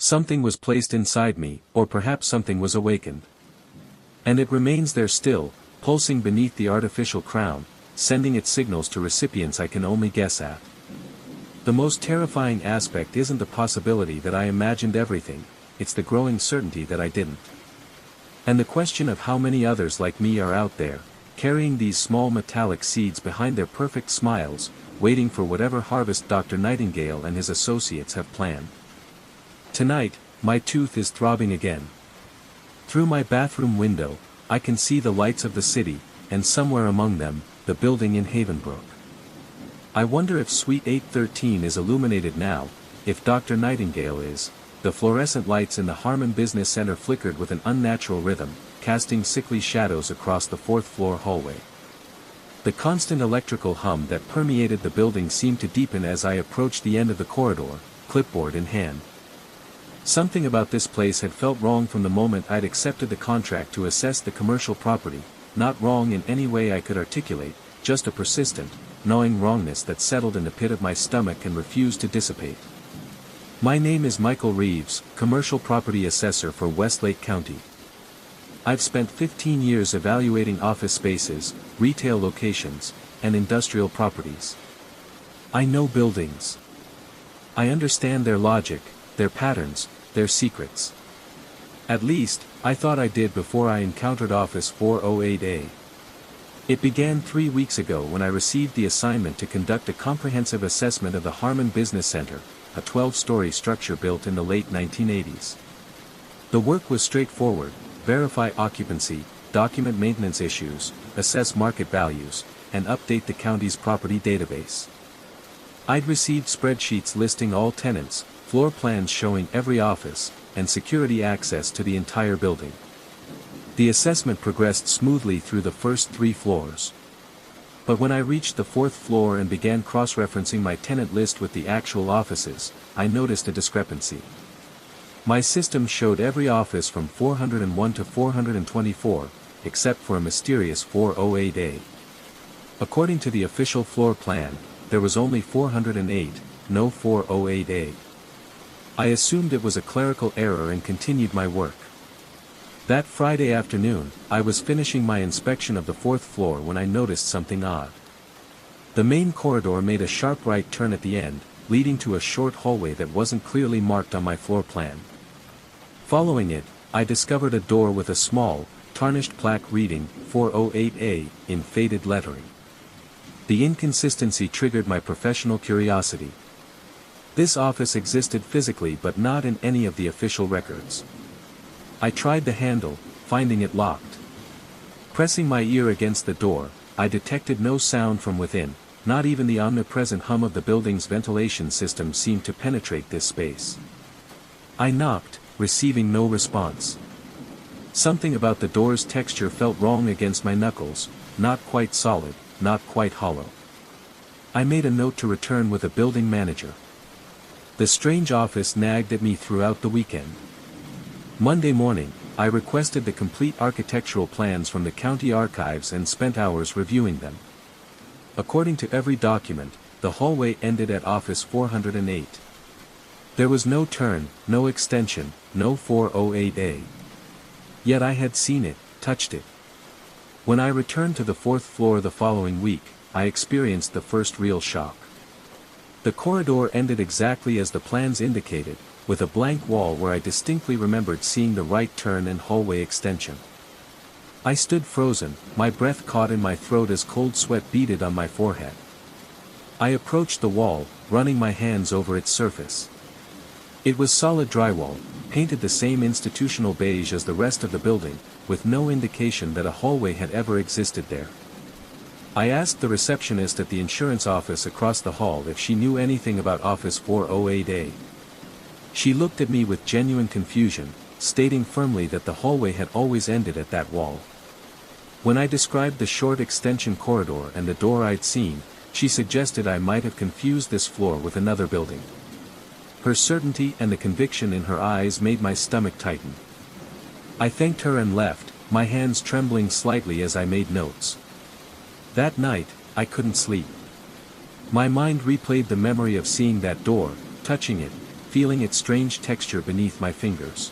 Something was placed inside me, or perhaps something was awakened. And it remains there still, pulsing beneath the artificial crown, sending its signals to recipients I can only guess at. The most terrifying aspect isn't the possibility that I imagined everything, it's the growing certainty that I didn't. And the question of how many others like me are out there, carrying these small metallic seeds behind their perfect smiles, waiting for whatever harvest Dr. Nightingale and his associates have planned. Tonight, my tooth is throbbing again. Through my bathroom window, I can see the lights of the city, and somewhere among them, the building in Havenbrook. I wonder if Suite 813 is illuminated now, if Dr. Nightingale is. The fluorescent lights in the Harmon Business Center flickered with an unnatural rhythm, casting sickly shadows across the fourth-floor hallway. The constant electrical hum that permeated the building seemed to deepen as I approached the end of the corridor, clipboard in hand. Something about this place had felt wrong from the moment I'd accepted the contract to assess the commercial property, not wrong in any way I could articulate, just a persistent, gnawing wrongness that settled in the pit of my stomach and refused to dissipate. My name is Michael Reeves, Commercial Property Assessor for Westlake County. I've spent 15 years evaluating office spaces, retail locations, and industrial properties. I know buildings. I understand their logic, their patterns, their secrets. At least, I thought I did before I encountered Office 408A. It began 3 weeks ago when I received the assignment to conduct a comprehensive assessment of the Harmon Business Center, a 12-story structure built in the late 1980s. The work was straightforward: verify occupancy, document maintenance issues, assess market values, and update the county's property database. I'd received spreadsheets listing all tenants, floor plans showing every office, and security access to the entire building. The assessment progressed smoothly through the first 3 floors. But when I reached the 4th floor and began cross-referencing my tenant list with the actual offices, I noticed a discrepancy. My system showed every office from 401 to 424, except for a mysterious 408A. According to the official floor plan, there was only 408, no 408A. I assumed it was a clerical error and continued my work. That Friday afternoon, I was finishing my inspection of the 4th floor when I noticed something odd. The main corridor made a sharp right turn at the end, leading to a short hallway that wasn't clearly marked on my floor plan. Following it, I discovered a door with a small, tarnished plaque reading 408A in faded lettering. The inconsistency triggered my professional curiosity. This office existed physically but not in any of the official records. I tried the handle, finding it locked. Pressing my ear against the door, I detected no sound from within, not even the omnipresent hum of the building's ventilation system seemed to penetrate this space. I knocked, receiving no response. Something about the door's texture felt wrong against my knuckles, not quite solid, not quite hollow. I made a note to return with a building manager. The strange office nagged at me throughout the weekend. Monday morning, I requested the complete architectural plans from the county archives and spent hours reviewing them. According to every document, the hallway ended at Office 408. There was no turn, no extension, no 408A. Yet I had seen it, touched it. When I returned to the 4th floor the following week, I experienced the first real shock. The corridor ended exactly as the plans indicated, with a blank wall where I distinctly remembered seeing the right turn and hallway extension. I stood frozen, my breath caught in my throat as cold sweat beaded on my forehead. I approached the wall, running my hands over its surface. It was solid drywall, painted the same institutional beige as the rest of the building, with no indication that a hallway had ever existed there. I asked the receptionist at the insurance office across the hall if she knew anything about Office 408A. She looked at me with genuine confusion, stating firmly that the hallway had always ended at that wall. When I described the short extension corridor and the door I'd seen, she suggested I might have confused this floor with another building. Her certainty and the conviction in her eyes made my stomach tighten. I thanked her and left, my hands trembling slightly as I made notes. That night, I couldn't sleep. My mind replayed the memory of seeing that door, touching it, feeling its strange texture beneath my fingers.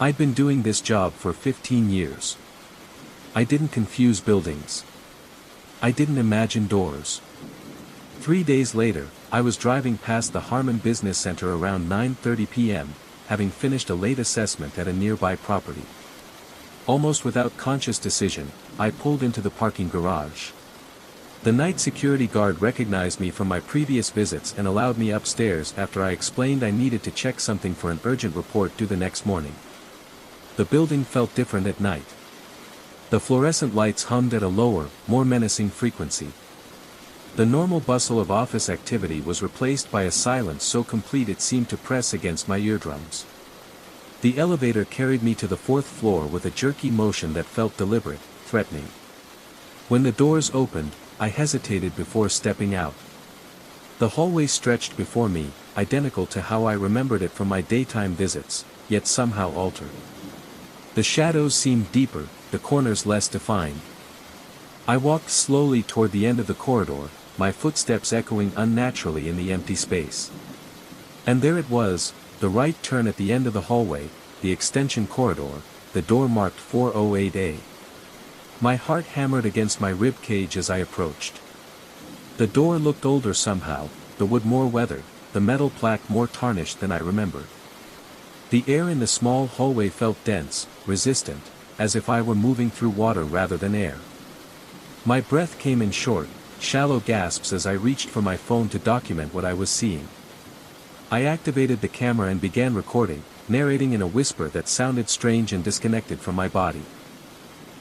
I'd been doing this job for 15 years. I didn't confuse buildings. I didn't imagine doors. 3 days later, I was driving past the Harmon Business Center around 9:30 p.m., having finished a late assessment at a nearby property. Almost without conscious decision, I pulled into the parking garage. The night security guard recognized me from my previous visits and allowed me upstairs after I explained I needed to check something for an urgent report due the next morning. The building felt different at night. The fluorescent lights hummed at a lower, more menacing frequency. The normal bustle of office activity was replaced by a silence so complete it seemed to press against my eardrums. The elevator carried me to the 4th floor with a jerky motion that felt deliberate, threatening. When the doors opened, I hesitated before stepping out. The hallway stretched before me, identical to how I remembered it from my daytime visits, yet somehow altered. The shadows seemed deeper, the corners less defined. I walked slowly toward the end of the corridor, my footsteps echoing unnaturally in the empty space. And there it was, the right turn at the end of the hallway, the extension corridor, the door marked 408A. My heart hammered against my rib cage as I approached. The door looked older somehow, the wood more weathered, the metal plaque more tarnished than I remembered. The air in the small hallway felt dense, resistant, as if I were moving through water rather than air. My breath came in short, shallow gasps as I reached for my phone to document what I was seeing. I activated the camera and began recording, narrating in a whisper that sounded strange and disconnected from my body.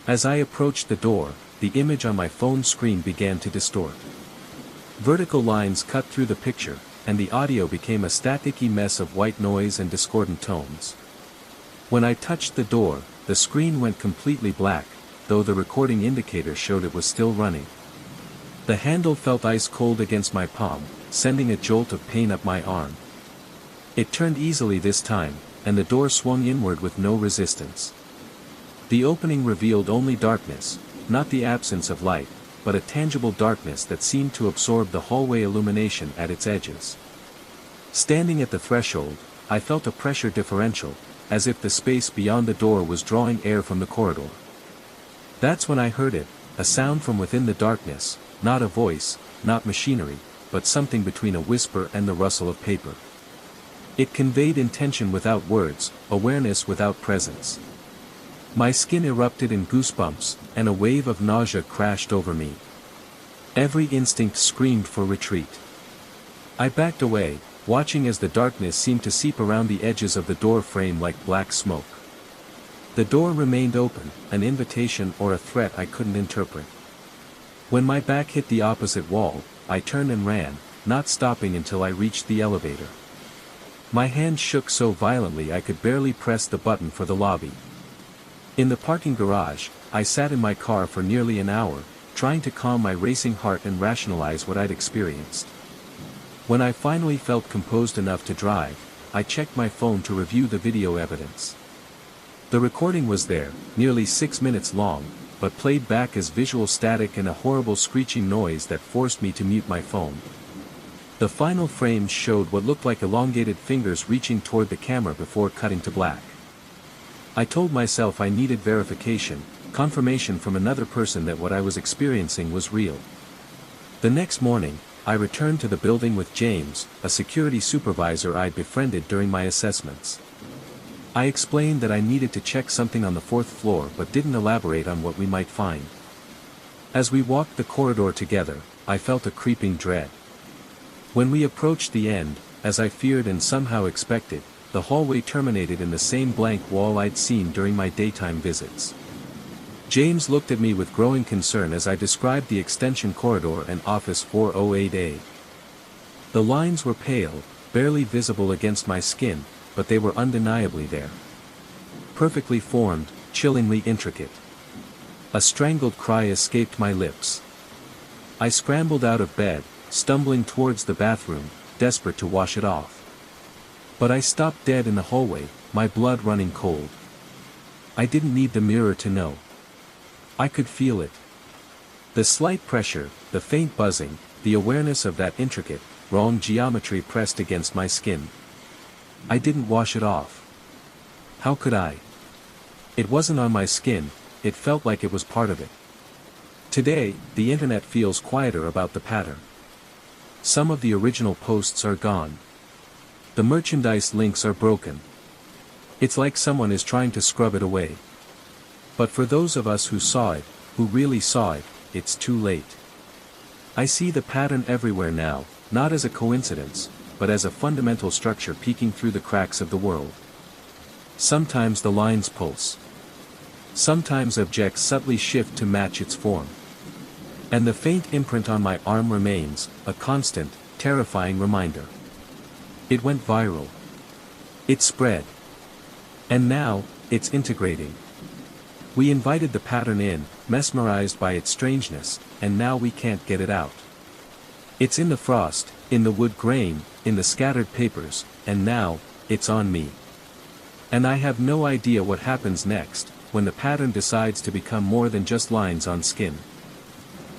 As I approached the door, the image on my phone screen began to distort. Vertical lines cut through the picture, and the audio became a staticky mess of white noise and discordant tones. When I touched the door, the screen went completely black, though the recording indicator showed it was still running. The handle felt ice cold against my palm, sending a jolt of pain up my arm. It turned easily this time, and the door swung inward with no resistance. The opening revealed only darkness, not the absence of light, but a tangible darkness that seemed to absorb the hallway illumination at its edges. Standing at the threshold, I felt a pressure differential, as if the space beyond the door was drawing air from the corridor. That's when I heard it, a sound from within the darkness, not a voice, not machinery, but something between a whisper and the rustle of paper. It conveyed intention without words, awareness without presence. My skin erupted in goosebumps, and a wave of nausea crashed over me. Every instinct screamed for retreat. I backed away, watching as the darkness seemed to seep around the edges of the door frame like black smoke. The door remained open, an invitation or a threat I couldn't interpret. When my back hit the opposite wall, I turned and ran, not stopping until I reached the elevator. My hand shook so violently I could barely press the button for the lobby. In the parking garage, I sat in my car for nearly an hour, trying to calm my racing heart and rationalize what I'd experienced. When I finally felt composed enough to drive, I checked my phone to review the video evidence. The recording was there, nearly 6 minutes long, but played back as visual static and a horrible screeching noise that forced me to mute my phone. The final frames showed what looked like elongated fingers reaching toward the camera before cutting to black. I told myself I needed verification, confirmation from another person that what I was experiencing was real. The next morning, I returned to the building with James, a security supervisor I'd befriended during my assessments. I explained that I needed to check something on the 4th floor but didn't elaborate on what we might find. As we walked the corridor together, I felt a creeping dread. When we approached the end, as I feared and somehow expected, the hallway terminated in the same blank wall I'd seen during my daytime visits. James looked at me with growing concern as I described the extension corridor and office 408A. The lines were pale, barely visible against my skin, but they were undeniably there. Perfectly formed, chillingly intricate. A strangled cry escaped my lips. I scrambled out of bed, stumbling towards the bathroom, desperate to wash it off. But I stopped dead in the hallway, my blood running cold. I didn't need the mirror to know. I could feel it. The slight pressure, the faint buzzing, the awareness of that intricate, wrong geometry pressed against my skin. I didn't wash it off. How could I? It wasn't on my skin, it felt like it was part of it. Today, the internet feels quieter about the pattern. Some of the original posts are gone. The merchandise links are broken. It's like someone is trying to scrub it away. But for those of us who saw it, who really saw it, it's too late. I see the pattern everywhere now, not as a coincidence, but as a fundamental structure peeking through the cracks of the world. Sometimes the lines pulse. Sometimes objects subtly shift to match its form. And the faint imprint on my arm remains, a constant, terrifying reminder. It went viral. It spread. And now, it's integrating. We invited the pattern in, mesmerized by its strangeness, and now we can't get it out. It's in the frost, in the wood grain, in the scattered papers, and now, it's on me. And I have no idea what happens next, when the pattern decides to become more than just lines on skin.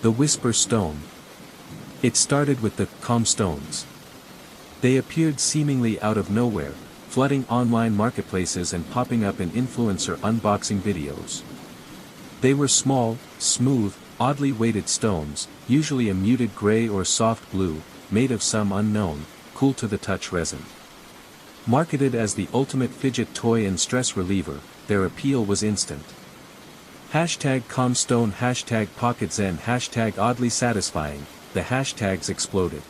The Whisper Stone. It started with the calm stones. They appeared seemingly out of nowhere, flooding online marketplaces and popping up in influencer unboxing videos. They were small, smooth, oddly weighted stones, usually a muted gray or soft blue, made of some unknown, cool-to-the-touch resin. Marketed as the ultimate fidget toy and stress reliever, their appeal was instant. Hashtag calm stone, hashtag pocket zen, hashtag oddly satisfying, the hashtags exploded.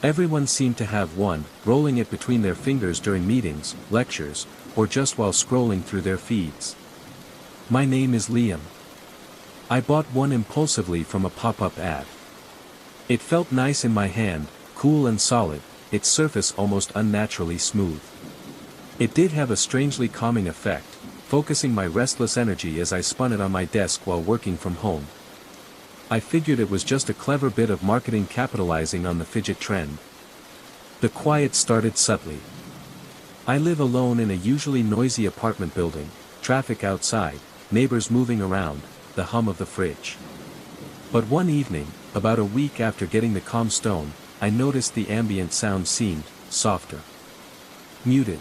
Everyone seemed to have one, rolling it between their fingers during meetings, lectures, or just while scrolling through their feeds. My name is Liam. I bought one impulsively from a pop-up ad. It felt nice in my hand, cool and solid, its surface almost unnaturally smooth. It did have a strangely calming effect, focusing my restless energy as I spun it on my desk while working from home. I figured it was just a clever bit of marketing capitalizing on the fidget trend. The quiet started subtly. I live alone in a usually noisy apartment building, traffic outside, neighbors moving around, the hum of the fridge. But one evening, about a week after getting the calm stone, I noticed the ambient sound seemed softer. Muted.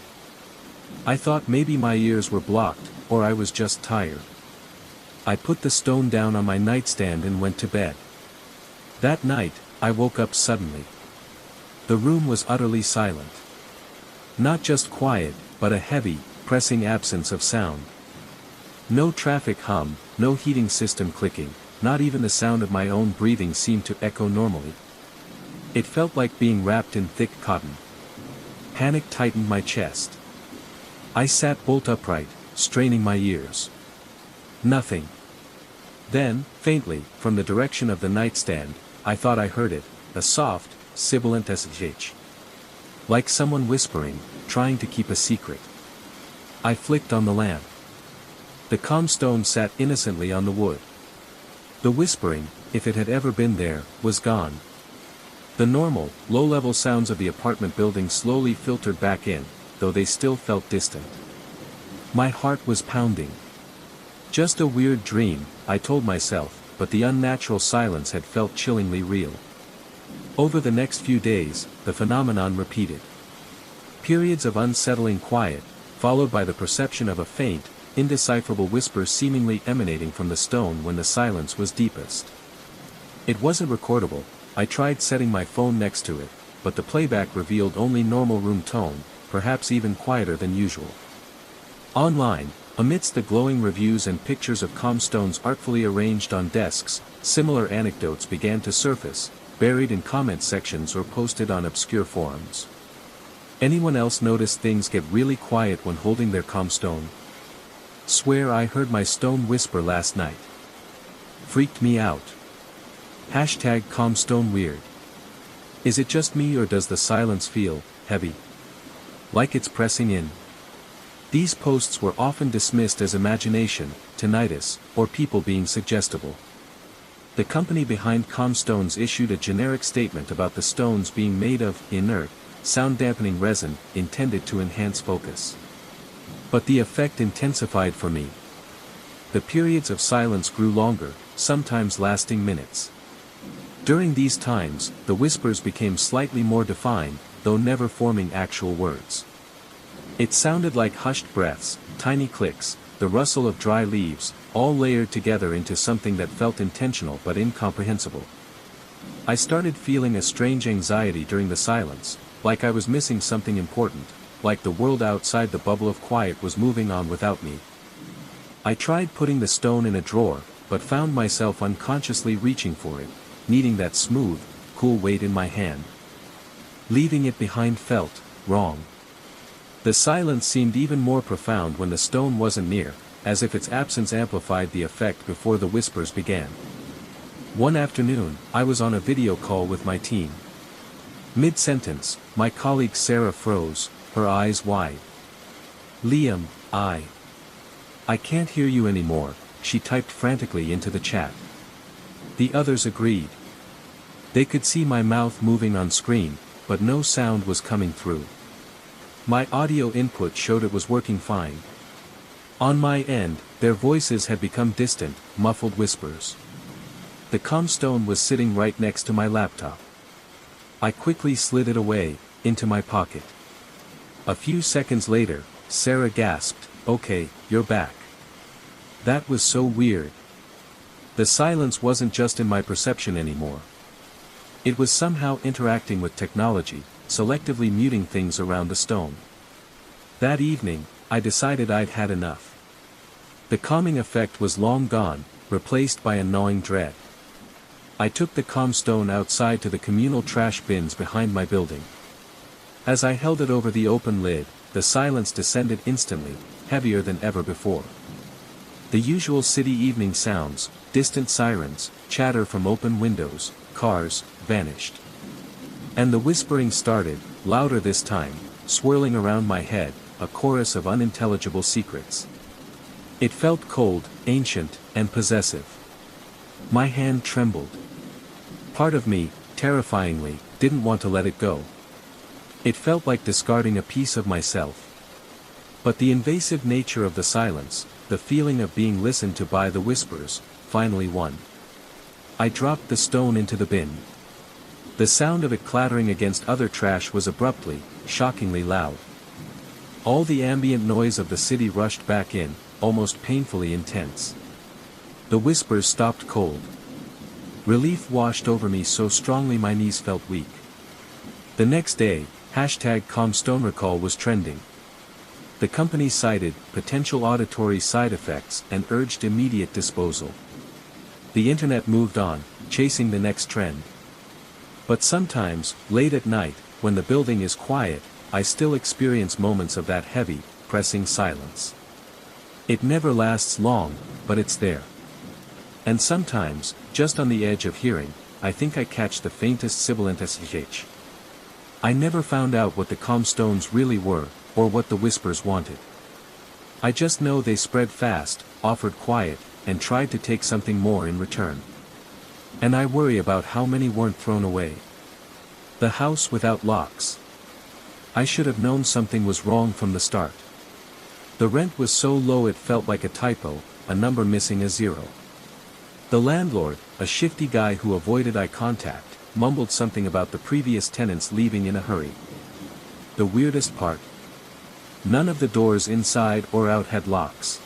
I thought maybe my ears were blocked, or I was just tired. I put the stone down on my nightstand and went to bed. That night, I woke up suddenly. The room was utterly silent. Not just quiet, but a heavy, pressing absence of sound. No traffic hum, no heating system clicking, not even the sound of my own breathing seemed to echo normally. It felt like being wrapped in thick cotton. Panic tightened my chest. I sat bolt upright, straining my ears. Nothing. Then, faintly, from the direction of the nightstand, I thought I heard it, a soft, sibilant SH. Like someone whispering, trying to keep a secret. I flicked on the lamp. The calm stone sat innocently on the wood. The whispering, if it had ever been there, was gone. The normal, low-level sounds of the apartment building slowly filtered back in, though they still felt distant. My heart was pounding. Just a weird dream, I told myself, but the unnatural silence had felt chillingly real. Over the next few days, the phenomenon repeated. Periods of unsettling quiet, followed by the perception of a faint, indecipherable whisper seemingly emanating from the stone when the silence was deepest. It wasn't recordable. I tried setting my phone next to it, but the playback revealed only normal room tone, perhaps even quieter than usual. Online, amidst the glowing reviews and pictures of calm stones artfully arranged on desks, similar anecdotes began to surface, buried in comment sections or posted on obscure forums. Anyone else notice things get really quiet when holding their calm stone? Swear I heard my stone whisper last night. Freaked me out. Hashtag calm stone weird. Is it just me or does the silence feel heavy? Like it's pressing in? These posts were often dismissed as imagination, tinnitus, or people being suggestible. The company behind calm stones issued a generic statement about the stones being made of inert, sound-dampening resin, intended to enhance focus. But the effect intensified for me. The periods of silence grew longer, sometimes lasting minutes. During these times, the whispers became slightly more defined, though never forming actual words. It sounded like hushed breaths, tiny clicks, the rustle of dry leaves, all layered together into something that felt intentional but incomprehensible. I started feeling a strange anxiety during the silence, like I was missing something important, like the world outside the bubble of quiet was moving on without me. I tried putting the stone in a drawer, but found myself unconsciously reaching for it, needing that smooth, cool weight in my hand. Leaving it behind felt wrong. The silence seemed even more profound when the stone wasn't near, as if its absence amplified the effect before the whispers began. One afternoon, I was on a video call with my team. Mid-sentence, my colleague Sarah froze, her eyes wide. "Liam, I can't hear you anymore," she typed frantically into the chat. The others agreed. They could see my mouth moving on screen, but no sound was coming through. My audio input showed it was working fine. On my end, their voices had become distant, muffled whispers. The comstone was sitting right next to my laptop. I quickly slid it away, into my pocket. A few seconds later, Sarah gasped, "Okay, you're back." That was so weird. The silence wasn't just in my perception anymore. It was somehow interacting with technology, selectively muting things around the stone. That evening, I decided I'd had enough. The calming effect was long gone, replaced by a gnawing dread. I took the comstone outside to the communal trash bins behind my building. As I held it over the open lid, the silence descended instantly, heavier than ever before. The usual city evening sounds, distant sirens, chatter from open windows, cars, vanished. And the whispering started, louder this time, swirling around my head, a chorus of unintelligible secrets. It felt cold, ancient, and possessive. My hand trembled. Part of me, terrifyingly, didn't want to let it go. It felt like discarding a piece of myself. But the invasive nature of the silence, the feeling of being listened to by the whispers, finally won. I dropped the stone into the bin. The sound of it clattering against other trash was abruptly, shockingly loud. All the ambient noise of the city rushed back in, almost painfully intense. The whispers stopped cold. Relief washed over me so strongly my knees felt weak. The next day, #CalmStoneRecall was trending. The company cited potential auditory side effects and urged immediate disposal. The internet moved on, chasing the next trend. But sometimes, late at night, when the building is quiet, I still experience moments of that heavy, pressing silence. It never lasts long, but it's there. And sometimes, just on the edge of hearing, I think I catch the faintest sibilant sh. I never found out what the comstones really were, or what the whispers wanted. I just know they spread fast, offered quiet, and tried to take something more in return. And I worry about how many weren't thrown away. The house without locks. I should have known something was wrong from the start. The rent was so low it felt like a typo, a number missing a zero. The landlord, a shifty guy who avoided eye contact, mumbled something about the previous tenants leaving in a hurry. The weirdest part? None of the doors inside or out had locks.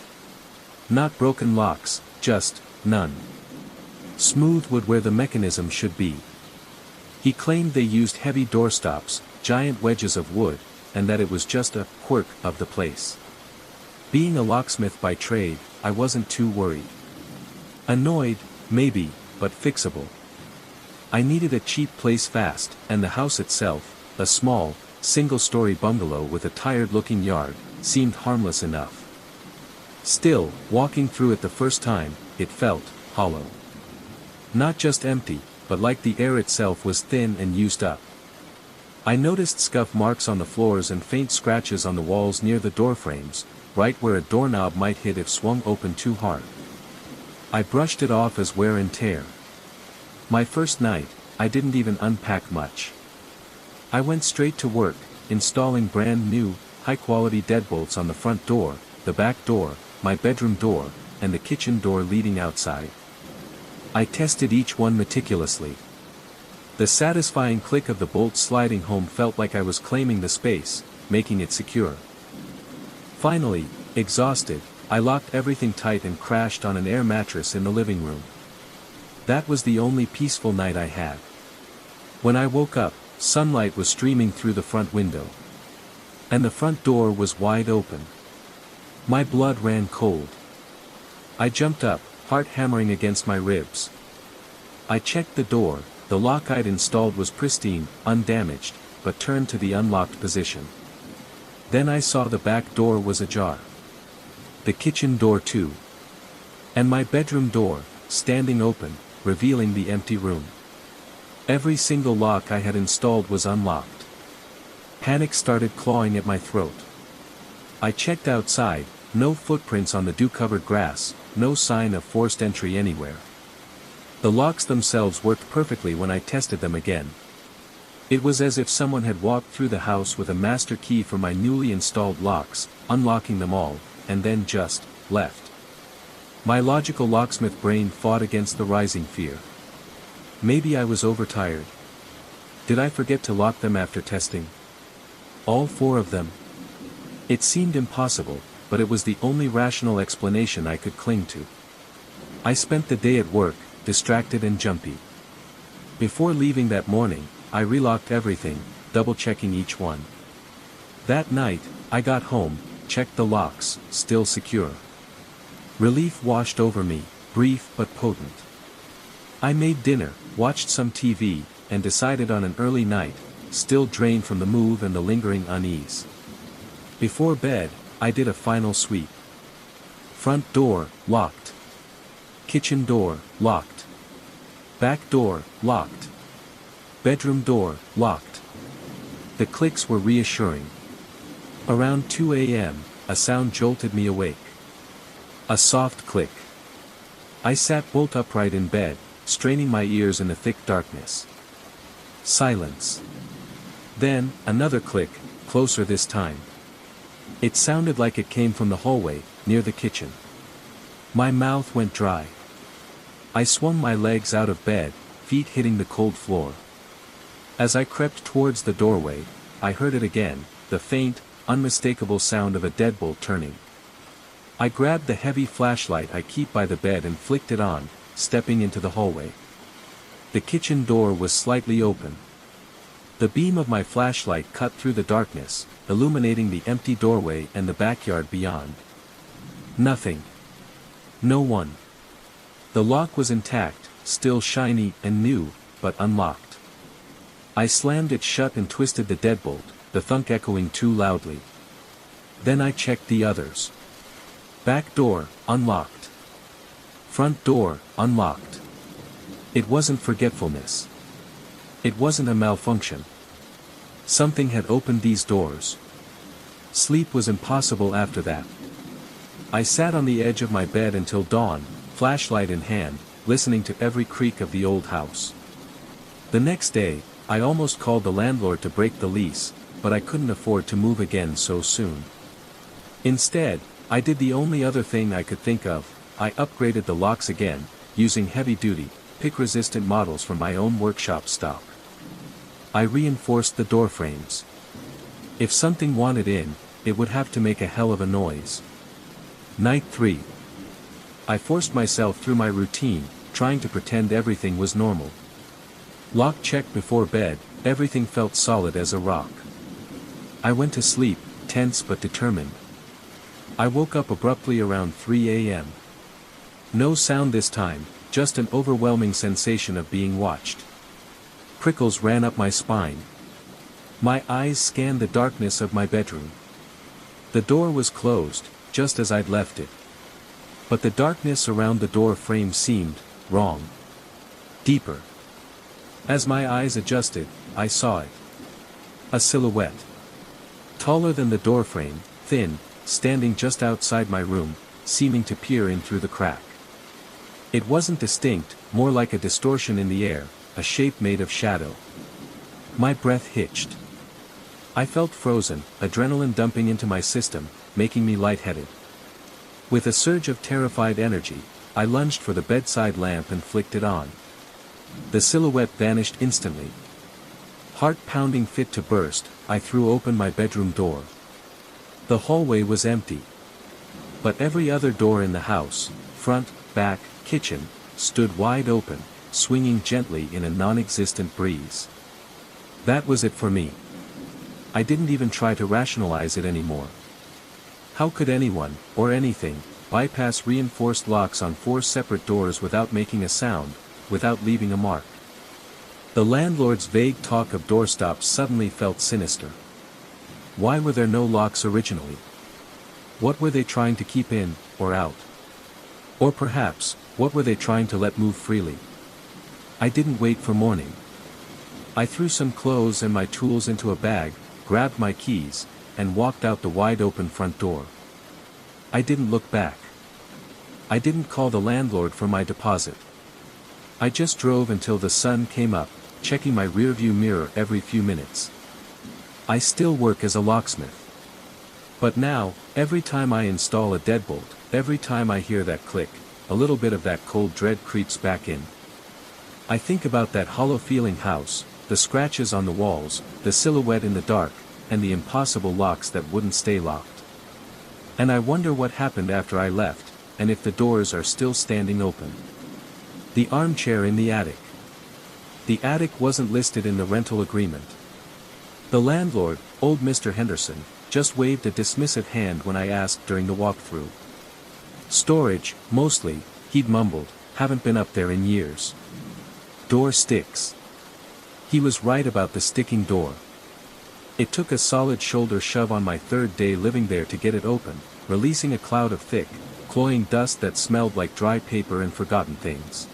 Not broken locks, just none. Smooth wood where the mechanism should be. He claimed they used heavy doorstops, giant wedges of wood, and that it was just a quirk of the place. Being a locksmith by trade, I wasn't too worried. Annoyed, maybe, but fixable. I needed a cheap place fast, and the house itself, a small, single-story bungalow with a tired-looking yard, seemed harmless enough. Still, walking through it the first time, it felt hollow. Not just empty, but like the air itself was thin and used up. I noticed scuff marks on the floors and faint scratches on the walls near the doorframes, right where a doorknob might hit if swung open too hard. I brushed it off as wear and tear. My first night, I didn't even unpack much. I went straight to work, installing brand new, high-quality deadbolts on the front door, the back door, my bedroom door, and the kitchen door leading outside. I tested each one meticulously. The satisfying click of the bolt sliding home felt like I was claiming the space, making it secure. Finally, exhausted, I locked everything tight and crashed on an air mattress in the living room. That was the only peaceful night I had. When I woke up, sunlight was streaming through the front window. And the front door was wide open. My blood ran cold. I jumped up, heart hammering against my ribs. I checked the door. The lock I'd installed was pristine, undamaged, but turned to the unlocked position. Then I saw the back door was ajar. The kitchen door too. And my bedroom door, standing open, revealing the empty room. Every single lock I had installed was unlocked. Panic started clawing at my throat. I checked outside, no footprints on the dew-covered grass, no sign of forced entry anywhere. The locks themselves worked perfectly when I tested them again. It was as if someone had walked through the house with a master key for my newly installed locks, unlocking them all, and then just left. My logical locksmith brain fought against the rising fear. Maybe I was overtired. Did I forget to lock them after testing? All 4 of them? It seemed impossible, but it was the only rational explanation I could cling to. I spent the day at work, distracted and jumpy. Before leaving that morning, I relocked everything, double-checking each one. That night, I got home, checked the locks, still secure. Relief washed over me, brief but potent. I made dinner, watched some TV, and decided on an early night, still drained from the move and the lingering unease. Before bed, I did a final sweep. Front door, locked. Kitchen door, locked. Back door, locked. Bedroom door, locked. The clicks were reassuring. Around 2 a.m., a sound jolted me awake. A soft click. I sat bolt upright in bed, straining my ears in the thick darkness. Silence. Then, another click, closer this time. It sounded like it came from the hallway, near the kitchen. My mouth went dry. I swung my legs out of bed, feet hitting the cold floor. As I crept towards the doorway, I heard it again, the faint, unmistakable sound of a deadbolt turning. I grabbed the heavy flashlight I keep by the bed and flicked it on, stepping into the hallway. The kitchen door was slightly open. The beam of my flashlight cut through the darkness, illuminating the empty doorway and the backyard beyond. Nothing. No one. The lock was intact, still shiny and new, but unlocked. I slammed it shut and twisted the deadbolt, the thunk echoing too loudly. Then I checked the others. Back door, unlocked. Front door, unlocked. It wasn't forgetfulness. It wasn't a malfunction. Something had opened these doors. Sleep was impossible after that. I sat on the edge of my bed until dawn, flashlight in hand, listening to every creak of the old house. The next day, I almost called the landlord to break the lease, but I couldn't afford to move again so soon. Instead, I did the only other thing I could think of. I upgraded the locks again, using heavy-duty, pick-resistant models from my own workshop stock. I reinforced the door frames. If something wanted in, it would have to make a hell of a noise. Night 3. I forced myself through my routine, trying to pretend everything was normal. Lock checked before bed, everything felt solid as a rock. I went to sleep, tense but determined. I woke up abruptly around 3 a.m. No sound this time, just an overwhelming sensation of being watched. Prickles ran up my spine. My eyes scanned the darkness of my bedroom. The door was closed, just as I'd left it. But the darkness around the door frame seemed wrong. Deeper. As my eyes adjusted, I saw it. A silhouette. Taller than the doorframe, thin, standing just outside my room, seeming to peer in through the crack. It wasn't distinct, more like a distortion in the air, a shape made of shadow. My breath hitched. I felt frozen, adrenaline dumping into my system, making me lightheaded. With a surge of terrified energy, I lunged for the bedside lamp and flicked it on. The silhouette vanished instantly. Heart pounding fit to burst, I threw open my bedroom door. The hallway was empty. But every other door in the house, front, back, kitchen, stood wide open, swinging gently in a non-existent breeze. That was it for me. I didn't even try to rationalize it anymore. How could anyone, or anything, bypass reinforced locks on 4 separate doors without making a sound, without leaving a mark? The landlord's vague talk of doorstops suddenly felt sinister. Why were there no locks originally? What were they trying to keep in, or out? Or perhaps, what were they trying to let move freely? I didn't wait for morning. I threw some clothes and my tools into a bag, grabbed my keys, and walked out the wide-open front door. I didn't look back. I didn't call the landlord for my deposit. I just drove until the sun came up, checking my rearview mirror every few minutes. I still work as a locksmith. But now, every time I install a deadbolt, every time I hear that click, a little bit of that cold dread creeps back in. I think about that hollow-feeling house, the scratches on the walls, the silhouette in the dark, and the impossible locks that wouldn't stay locked. And I wonder what happened after I left, and if the doors are still standing open. The armchair in the attic. The attic wasn't listed in the rental agreement. The landlord, old Mr. Henderson, just waved a dismissive hand when I asked during the walkthrough. Storage, mostly, he'd mumbled, haven't been up there in years. Door sticks. He was right about the sticking door. It took a solid shoulder shove on my 3rd day living there to get it open, releasing a cloud of thick, cloying dust that smelled like dry paper and forgotten things.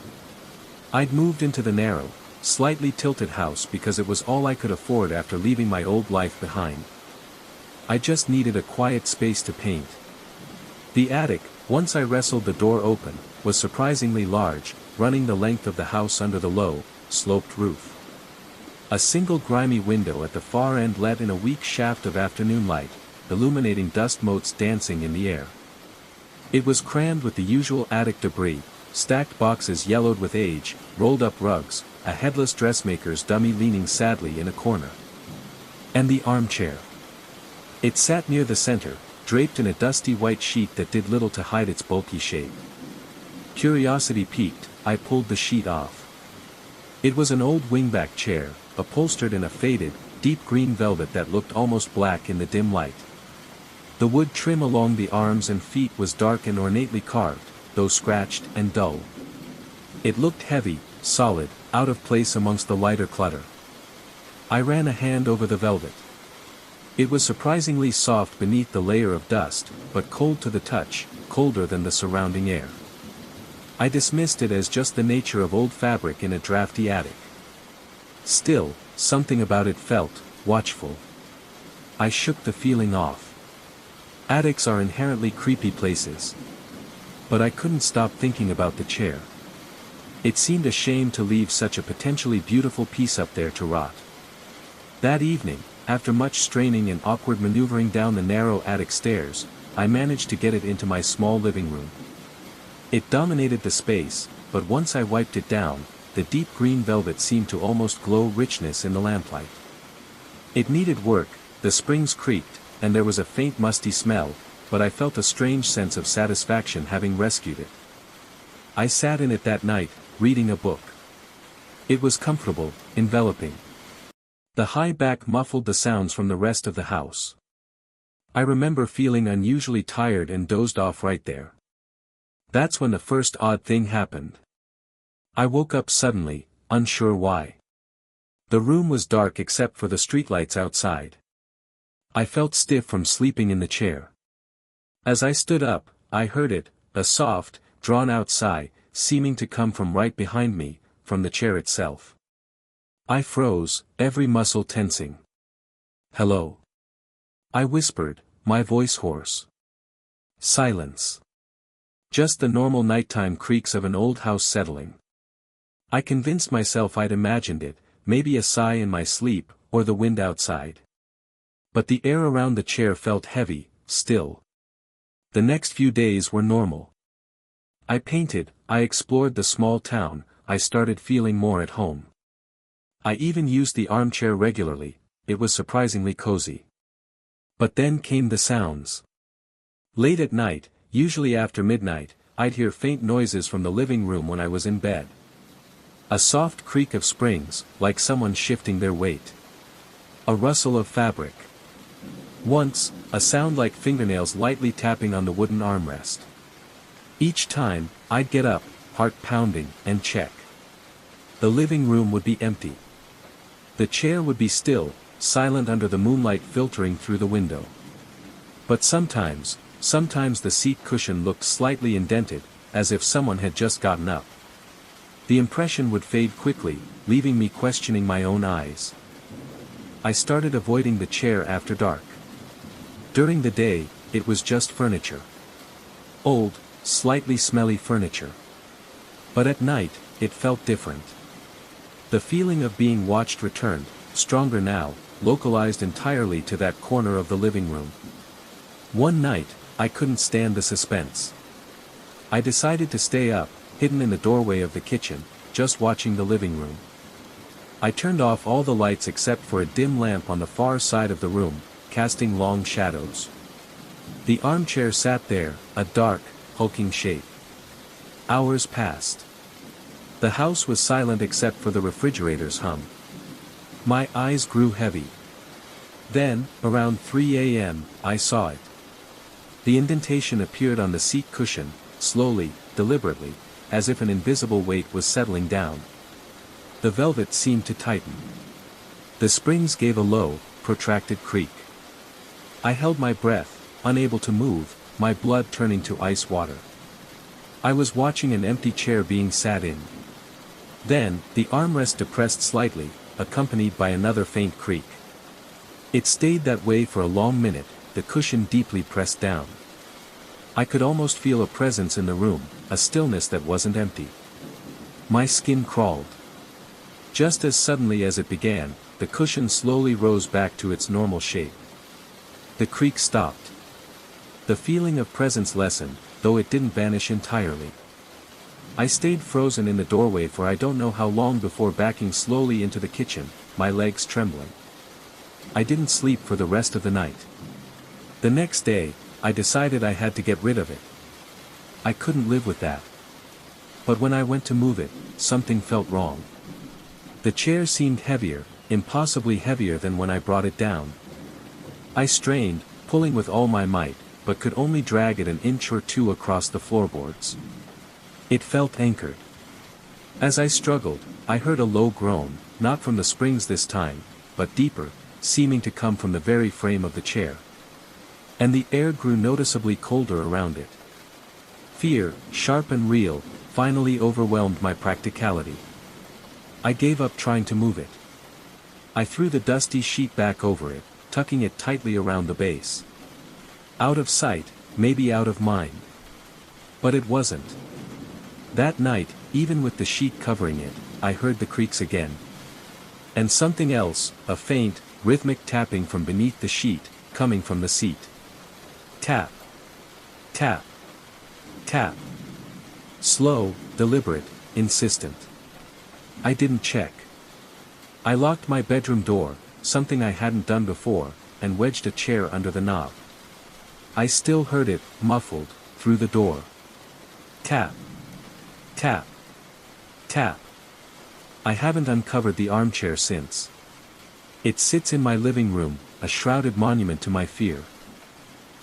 I'd moved into the narrow, slightly tilted house because it was all I could afford after leaving my old life behind. I just needed a quiet space to paint. The attic, once I wrestled the door open, was surprisingly large, running the length of the house under the low, sloped roof. A single grimy window at the far end let in a weak shaft of afternoon light, illuminating dust motes dancing in the air. It was crammed with the usual attic debris, stacked boxes yellowed with age, rolled up rugs, a headless dressmaker's dummy leaning sadly in a corner. And the armchair. It sat near the center, draped in a dusty white sheet that did little to hide its bulky shape. Curiosity piqued, I pulled the sheet off. It was an old wingback chair, upholstered in a faded, deep green velvet that looked almost black in the dim light. The wood trim along the arms and feet was dark and ornately carved, though scratched and dull. It looked heavy, solid, out of place amongst the lighter clutter. I ran a hand over the velvet. It was surprisingly soft beneath the layer of dust, but cold to the touch, colder than the surrounding air. I dismissed it as just the nature of old fabric in a drafty attic. Still, something about it felt watchful. I shook the feeling off. Attics are inherently creepy places. But I couldn't stop thinking about the chair. It seemed a shame to leave such a potentially beautiful piece up there to rot. That evening, after much straining and awkward maneuvering down the narrow attic stairs, I managed to get it into my small living room. It dominated the space, but once I wiped it down, the deep green velvet seemed to almost glow richness in the lamplight. It needed work, the springs creaked, and there was a faint musty smell, but I felt a strange sense of satisfaction having rescued it. I sat in it that night, reading a book. It was comfortable, enveloping. The high back muffled the sounds from the rest of the house. I remember feeling unusually tired and dozed off right there. That's when the first odd thing happened. I woke up suddenly, unsure why. The room was dark except for the streetlights outside. I felt stiff from sleeping in the chair. As I stood up, I heard it, a soft, drawn-out sigh, seeming to come from right behind me, from the chair itself. I froze, every muscle tensing. "Hello?" I whispered, my voice hoarse. Silence. Just the normal nighttime creaks of an old house settling. I convinced myself I'd imagined it, maybe a sigh in my sleep, or the wind outside. But the air around the chair felt heavy, still. The next few days were normal. I painted, I explored the small town, I started feeling more at home. I even used the armchair regularly, it was surprisingly cozy. But then came the sounds. Late at night, usually after midnight, I'd hear faint noises from the living room when I was in bed. A soft creak of springs, like someone shifting their weight. A rustle of fabric. Once, a sound like fingernails lightly tapping on the wooden armrest. Each time, I'd get up, heart pounding, and check. The living room would be empty. The chair would be still, silent under the moonlight filtering through the window. But sometimes the seat cushion looked slightly indented, as if someone had just gotten up. The impression would fade quickly, leaving me questioning my own eyes. I started avoiding the chair after dark. During the day, it was just furniture. Old, slightly smelly furniture. But at night, it felt different. The feeling of being watched returned, stronger now, localized entirely to that corner of the living room. One night, I couldn't stand the suspense. I decided to stay up, hidden in the doorway of the kitchen, just watching the living room. I turned off all the lights except for a dim lamp on the far side of the room, casting long shadows. The armchair sat there, a dark, hulking shape. Hours passed. The house was silent except for the refrigerator's hum. My eyes grew heavy. Then, around 3 a.m., I saw it. The indentation appeared on the seat cushion, slowly, deliberately, as if an invisible weight was settling down. The velvet seemed to tighten. The springs gave a low, protracted creak. I held my breath, unable to move, my blood turning to ice water. I was watching an empty chair being sat in. Then, the armrest depressed slightly, accompanied by another faint creak. It stayed that way for a long minute, the cushion deeply pressed down. I could almost feel a presence in the room, a stillness that wasn't empty. My skin crawled. Just as suddenly as it began, the cushion slowly rose back to its normal shape. The creak stopped. The feeling of presence lessened, though it didn't vanish entirely. I stayed frozen in the doorway for I don't know how long before backing slowly into the kitchen, my legs trembling. I didn't sleep for the rest of the night. The next day, I decided I had to get rid of it. I couldn't live with that. But when I went to move it, something felt wrong. The chair seemed heavier, impossibly heavier than when I brought it down. I strained, pulling with all my might, but could only drag it an inch or two across the floorboards. It felt anchored. As I struggled, I heard a low groan, not from the springs this time, but deeper, seeming to come from the very frame of the chair. And the air grew noticeably colder around it. Fear, sharp and real, finally overwhelmed my practicality. I gave up trying to move it. I threw the dusty sheet back over it, tucking it tightly around the base. Out of sight, maybe out of mind. But it wasn't. That night, even with the sheet covering it, I heard the creaks again. And something else, a faint, rhythmic tapping from beneath the sheet, coming from the seat. Tap. Tap. Tap. Slow, deliberate, insistent. I didn't check. I locked my bedroom door, something I hadn't done before, and wedged a chair under the knob. I still heard it, muffled, through the door. Tap. Tap. Tap. I haven't uncovered the armchair since. It sits in my living room, a shrouded monument to my fear.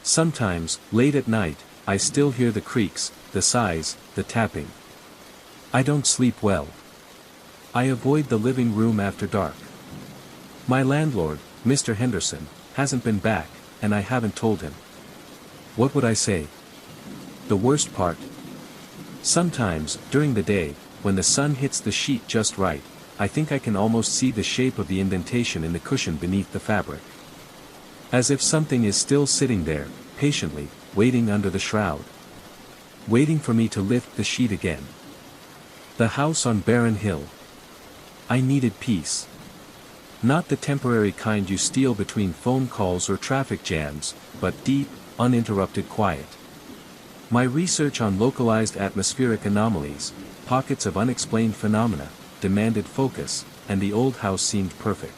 Sometimes, late at night, I still hear the creaks, the sighs, the tapping. I don't sleep well. I avoid the living room after dark. My landlord, Mr. Henderson, hasn't been back, and I haven't told him. What would I say? The worst part? Sometimes, during the day, when the sun hits the sheet just right, I think I can almost see the shape of the indentation in the cushion beneath the fabric. As if something is still sitting there, patiently, waiting under the shroud. Waiting for me to lift the sheet again. The house on Barren Hill. I needed peace. Not the temporary kind you steal between phone calls or traffic jams, but deep, uninterrupted quiet. My research on localized atmospheric anomalies, pockets of unexplained phenomena, demanded focus, and the old house seemed perfect.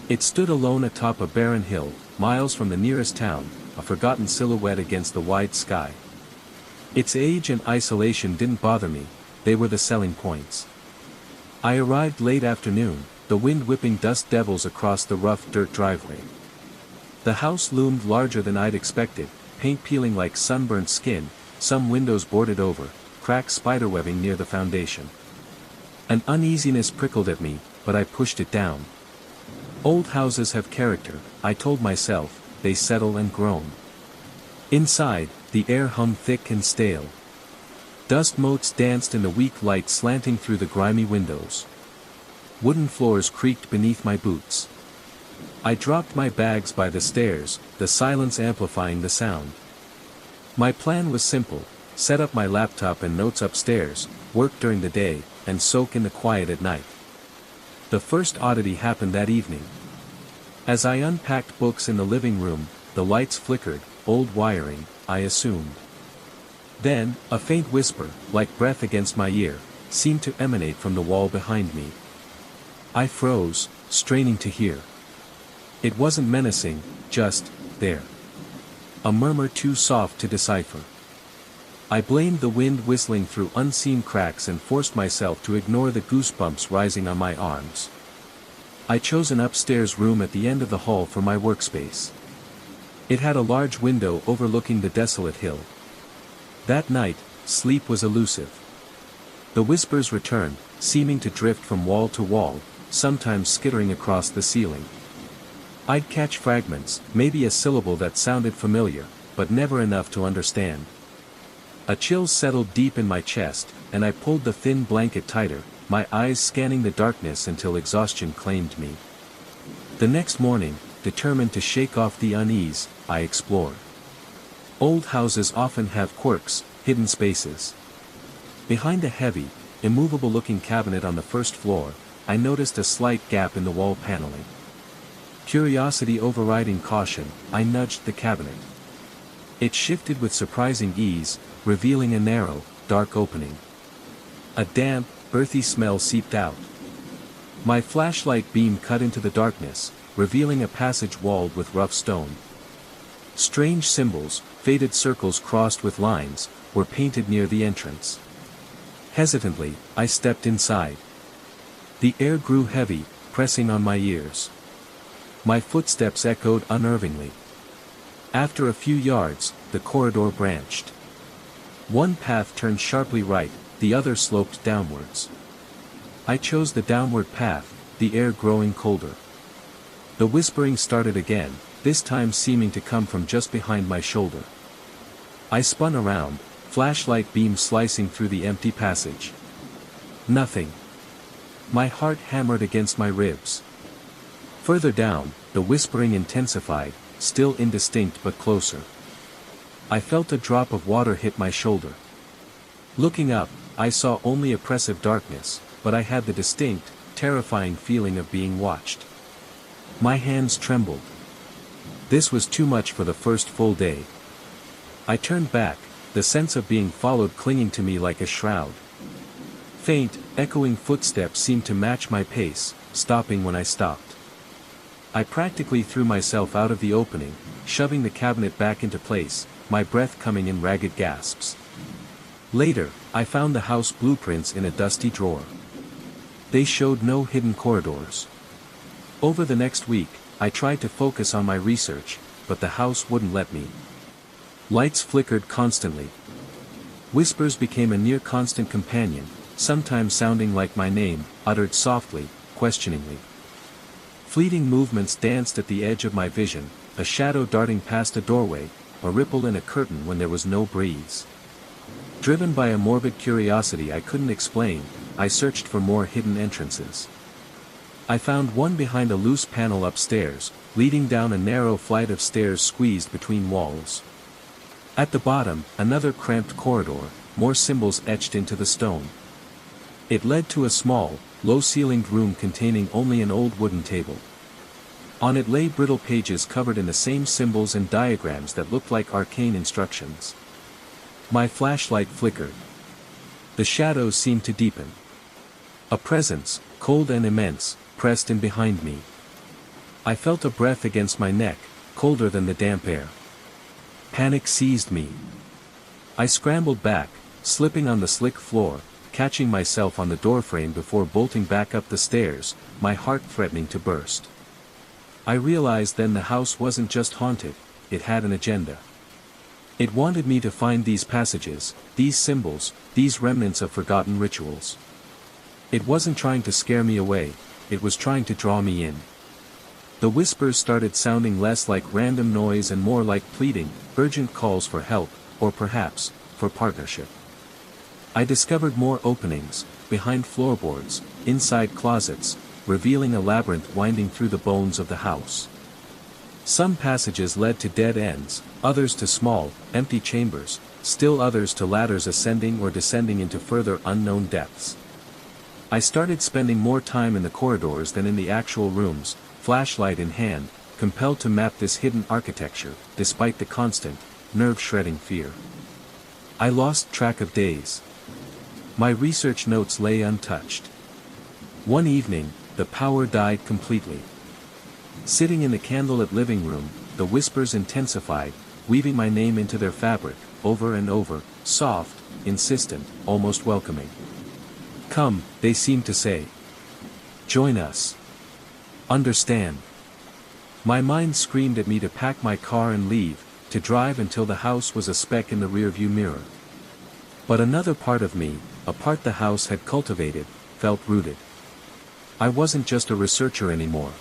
It stood alone atop a barren hill, miles from the nearest town, a forgotten silhouette against the wide sky. Its age and isolation didn't bother me, they were the selling points. I arrived late afternoon, the wind whipping dust devils across the rough dirt driveway. The house loomed larger than I'd expected, paint peeling like sunburnt skin, some windows boarded over, cracked spiderwebbing near the foundation. An uneasiness prickled at me, but I pushed it down. Old houses have character, I told myself, they settle and groan. Inside, the air hummed thick and stale. Dust motes danced in the weak light slanting through the grimy windows. Wooden floors creaked beneath my boots. I dropped my bags by the stairs, the silence amplifying the sound. My plan was simple: set up my laptop and notes upstairs, work during the day, and soak in the quiet at night. The first oddity happened that evening. As I unpacked books in the living room, the lights flickered, old wiring, I assumed. Then, a faint whisper, like breath against my ear, seemed to emanate from the wall behind me. I froze, straining to hear. It wasn't menacing, just there. A murmur too soft to decipher. I blamed the wind whistling through unseen cracks and forced myself to ignore the goosebumps rising on my arms. I chose an upstairs room at the end of the hall for my workspace. It had a large window overlooking the desolate hill. That night, sleep was elusive. The whispers returned, seeming to drift from wall to wall, sometimes skittering across the ceiling. I'd catch fragments, maybe a syllable that sounded familiar, but never enough to understand. A chill settled deep in my chest, and I pulled the thin blanket tighter, my eyes scanning the darkness until exhaustion claimed me. The next morning, determined to shake off the unease, I explored. Old houses often have quirks, hidden spaces. Behind a heavy, immovable-looking cabinet on the first floor, I noticed a slight gap in the wall paneling. Curiosity overriding caution, I nudged the cabinet. It shifted with surprising ease, revealing a narrow, dark opening. A damp, earthy smell seeped out. My flashlight beam cut into the darkness, revealing a passage walled with rough stone. Strange symbols, faded circles crossed with lines, were painted near the entrance. Hesitantly, I stepped inside. The air grew heavy, pressing on my ears. My footsteps echoed unnervingly. After a few yards, the corridor branched. One path turned sharply right, the other sloped downwards. I chose the downward path, the air growing colder. The whispering started again, this time seeming to come from just behind my shoulder. I spun around, flashlight beam slicing through the empty passage. Nothing. My heart hammered against my ribs. Further down, the whispering intensified, still indistinct but closer. I felt a drop of water hit my shoulder. Looking up, I saw only oppressive darkness, but I had the distinct, terrifying feeling of being watched. My hands trembled. This was too much for the first full day. I turned back, the sense of being followed clinging to me like a shroud. Faint, echoing footsteps seemed to match my pace, stopping when I stopped. I practically threw myself out of the opening, shoving the cabinet back into place, my breath coming in ragged gasps. Later, I found the house blueprints in a dusty drawer. They showed no hidden corridors. Over the next week, I tried to focus on my research, but the house wouldn't let me. Lights flickered constantly. Whispers became a near-constant companion, sometimes sounding like my name, uttered softly, questioningly. Fleeting movements danced at the edge of my vision, a shadow darting past a doorway, a ripple in a curtain when there was no breeze. Driven by a morbid curiosity I couldn't explain, I searched for more hidden entrances. I found one behind a loose panel upstairs, leading down a narrow flight of stairs squeezed between walls. At the bottom, another cramped corridor, more symbols etched into the stone. It led to a small, low-ceilinged room containing only an old wooden table. On it lay brittle pages covered in the same symbols and diagrams that looked like arcane instructions. My flashlight flickered. The shadows seemed to deepen. A presence, cold and immense, pressed in behind me. I felt a breath against my neck, colder than the damp air. Panic seized me. I scrambled back, slipping on the slick floor, catching myself on the doorframe before bolting back up the stairs, my heart threatening to burst. I realized then the house wasn't just haunted, it had an agenda. It wanted me to find these passages, these symbols, these remnants of forgotten rituals. It wasn't trying to scare me away, it was trying to draw me in. The whispers started sounding less like random noise and more like pleading, urgent calls for help, or perhaps, for partnership. I discovered more openings, behind floorboards, inside closets, revealing a labyrinth winding through the bones of the house. Some passages led to dead ends, others to small, empty chambers, still others to ladders ascending or descending into further unknown depths. I started spending more time in the corridors than in the actual rooms, flashlight in hand, compelled to map this hidden architecture, despite the constant, nerve-shredding fear. I lost track of days. My research notes lay untouched. One evening, the power died completely. Sitting in the candlelit living room, the whispers intensified, weaving my name into their fabric, over and over, soft, insistent, almost welcoming. Come, they seemed to say. Join us. Understand. My mind screamed at me to pack my car and leave, to drive until the house was a speck in the rearview mirror. But another part of me, a part the house had cultivated, felt rooted. I wasn't just a researcher anymore.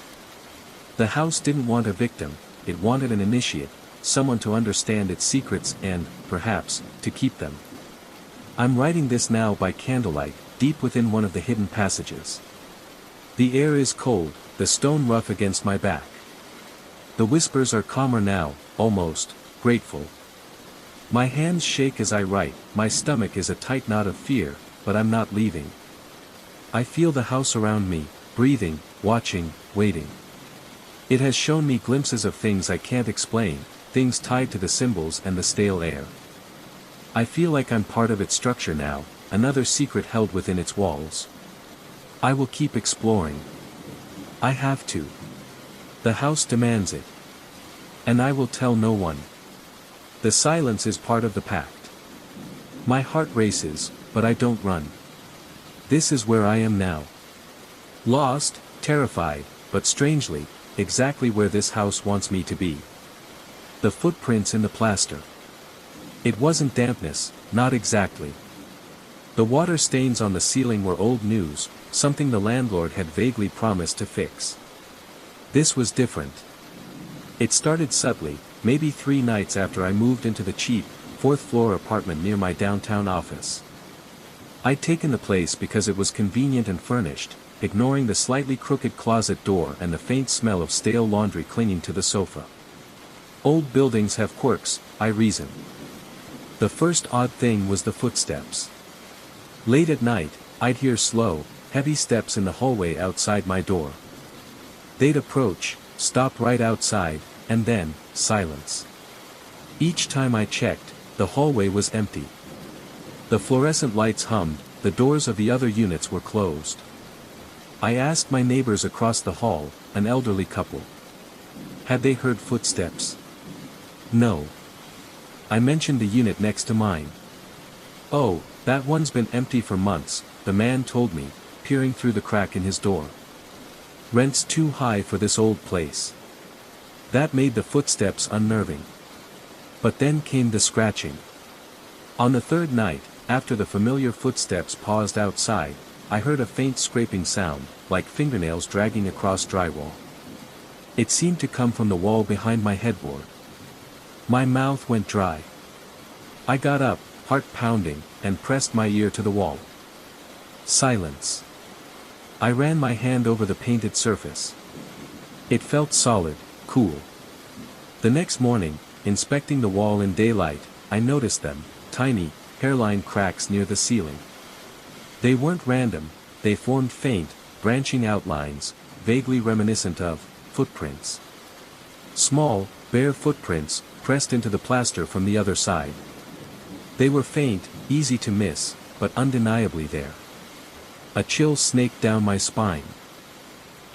The house didn't want a victim, it wanted an initiate, someone to understand its secrets and, perhaps, to keep them. I'm writing this now by candlelight, deep within one of the hidden passages. The air is cold, the stone rough against my back. The whispers are calmer now, almost, grateful. My hands shake as I write, my stomach is a tight knot of fear, but I'm not leaving. I feel the house around me, breathing, watching, waiting. It has shown me glimpses of things I can't explain, things tied to the symbols and the stale air. I feel like I'm part of its structure now, another secret held within its walls. I will keep exploring. I have to. The house demands it. And I will tell no one. The silence is part of the pact. My heart races, but I don't run. This is where I am now. Lost, terrified, but strangely, exactly where this house wants me to be. The footprints in the plaster. It wasn't dampness, not exactly. The water stains on the ceiling were old news, something the landlord had vaguely promised to fix. This was different. It started subtly, maybe 3 nights after I moved into the cheap, 4th-floor apartment near my downtown office. I'd taken the place because it was convenient and furnished, ignoring the slightly crooked closet door and the faint smell of stale laundry clinging to the sofa. Old buildings have quirks, I reasoned. The first odd thing was the footsteps. Late at night, I'd hear slow, heavy steps in the hallway outside my door. They'd approach, stop right outside, and then, silence. Each time I checked, the hallway was empty. The fluorescent lights hummed, the doors of the other units were closed. I asked my neighbors across the hall, an elderly couple. Had they heard footsteps? No. I mentioned the unit next to mine. Oh, that one's been empty for months, the man told me, peering through the crack in his door. Rent's too high for this old place. That made the footsteps unnerving. But then came the scratching. On the 3rd night, after the familiar footsteps paused outside, I heard a faint scraping sound, like fingernails dragging across drywall. It seemed to come from the wall behind my headboard. My mouth went dry. I got up, heart pounding, and pressed my ear to the wall. Silence. I ran my hand over the painted surface. It felt solid, cool. The next morning, inspecting the wall in daylight, I noticed them, tiny, hairline cracks near the ceiling. They weren't random, they formed faint, branching outlines, vaguely reminiscent of footprints. Small, bare footprints, pressed into the plaster from the other side. They were faint, easy to miss, but undeniably there. A chill snaked down my spine.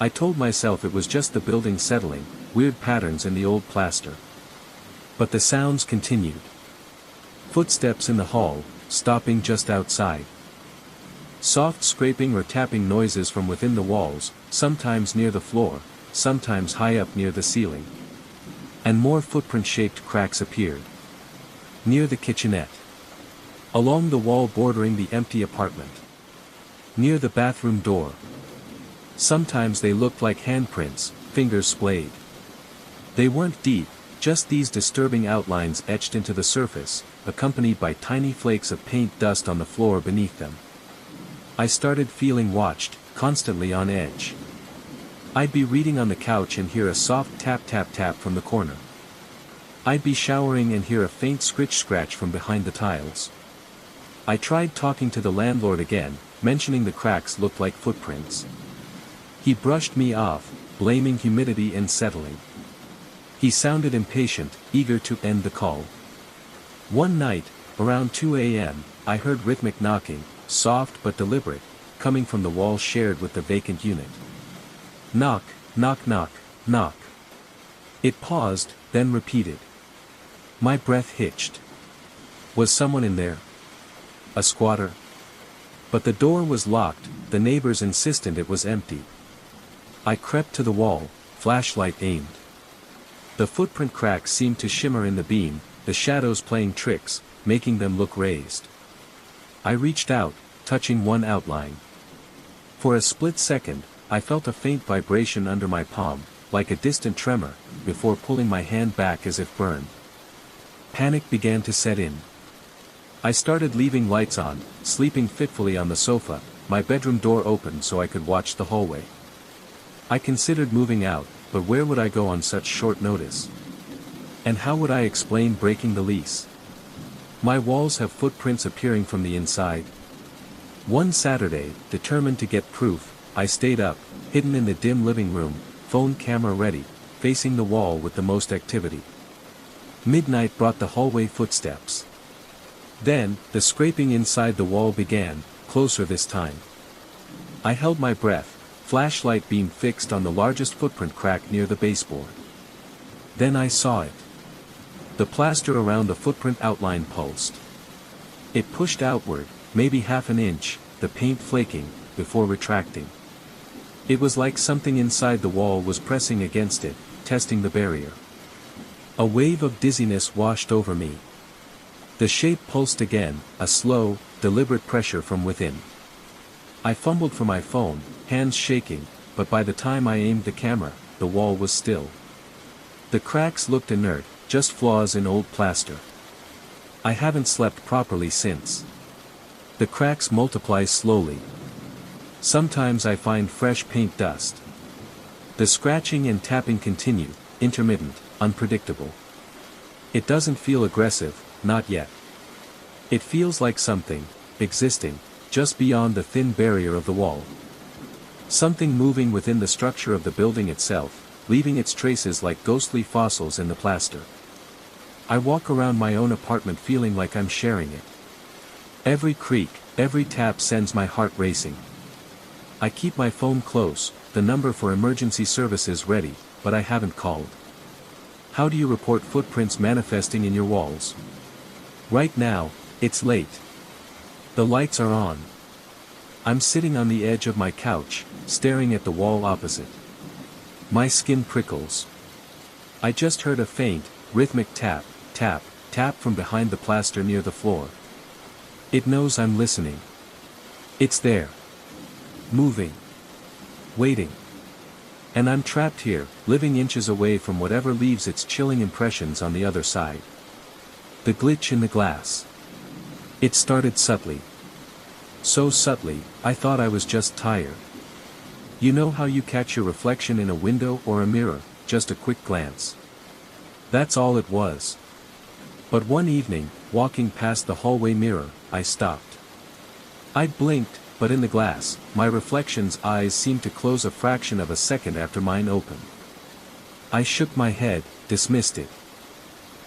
I told myself it was just the building settling, weird patterns in the old plaster. But the sounds continued. Footsteps in the hall, stopping just outside. Soft scraping or tapping noises from within the walls, sometimes near the floor, sometimes high up near the ceiling. And more footprint-shaped cracks appeared. Near the kitchenette. Along the wall bordering the empty apartment. Near the bathroom door. Sometimes they looked like handprints, fingers splayed. They weren't deep, just these disturbing outlines etched into the surface, accompanied by tiny flakes of paint dust on the floor beneath them. I started feeling watched, constantly on edge. I'd be reading on the couch and hear a soft tap tap tap from the corner. I'd be showering and hear a faint scratch from behind the tiles. I tried talking to the landlord again, mentioning the cracks looked like footprints. He brushed me off, blaming humidity and settling. He sounded impatient, eager to end the call. One night, around 2 a.m., I heard rhythmic knocking, soft but deliberate, coming from the wall shared with the vacant unit. Knock, knock, knock, knock. It paused, then repeated. My breath hitched. Was someone in there? A squatter? But the door was locked, the neighbors insisted it was empty. I crept to the wall, flashlight aimed. The footprint cracks seemed to shimmer in the beam, the shadows playing tricks, making them look raised. I reached out, touching one outline. For a split second, I felt a faint vibration under my palm, like a distant tremor, before pulling my hand back as if burned. Panic began to set in. I started leaving lights on, sleeping fitfully on the sofa, my bedroom door open so I could watch the hallway. I considered moving out, but where would I go on such short notice? And how would I explain breaking the lease? My walls have footprints appearing from the inside. One Saturday, determined to get proof, I stayed up, hidden in the dim living room, phone camera ready, facing the wall with the most activity. Midnight brought the hallway footsteps. Then, the scraping inside the wall began, closer this time. I held my breath, flashlight beam fixed on the largest footprint crack near the baseboard. Then I saw it. The plaster around the footprint outline pulsed. It pushed outward, maybe half an inch, the paint flaking, before retracting. It was like something inside the wall was pressing against it, testing the barrier. A wave of dizziness washed over me. The shape pulsed again, a slow, deliberate pressure from within. I fumbled for my phone, hands shaking, but by the time I aimed the camera, the wall was still. The cracks looked inert, just flaws in old plaster. I haven't slept properly since. The cracks multiply slowly. Sometimes I find fresh paint dust. The scratching and tapping continue, intermittent, unpredictable. It doesn't feel aggressive, not yet. It feels like something, existing, just beyond the thin barrier of the wall. Something moving within the structure of the building itself, leaving its traces like ghostly fossils in the plaster. I walk around my own apartment feeling like I'm sharing it. Every creak, every tap sends my heart racing. I keep my phone close, the number for emergency services ready, but I haven't called. How do you report footprints manifesting in your walls? Right now, it's late. The lights are on. I'm sitting on the edge of my couch, staring at the wall opposite. My skin prickles. I just heard a faint, rhythmic tap, tap, tap from behind the plaster near the floor. It knows I'm listening. It's there. Moving. Waiting. And I'm trapped here, living inches away from whatever leaves its chilling impressions on the other side. The glitch in the glass. It started subtly. So subtly, I thought I was just tired. You know how you catch your reflection in a window or a mirror, just a quick glance. That's all it was. But one evening, walking past the hallway mirror, I stopped. I'd blinked, but in the glass, my reflection's eyes seemed to close a fraction of a second after mine opened. I shook my head, dismissed it.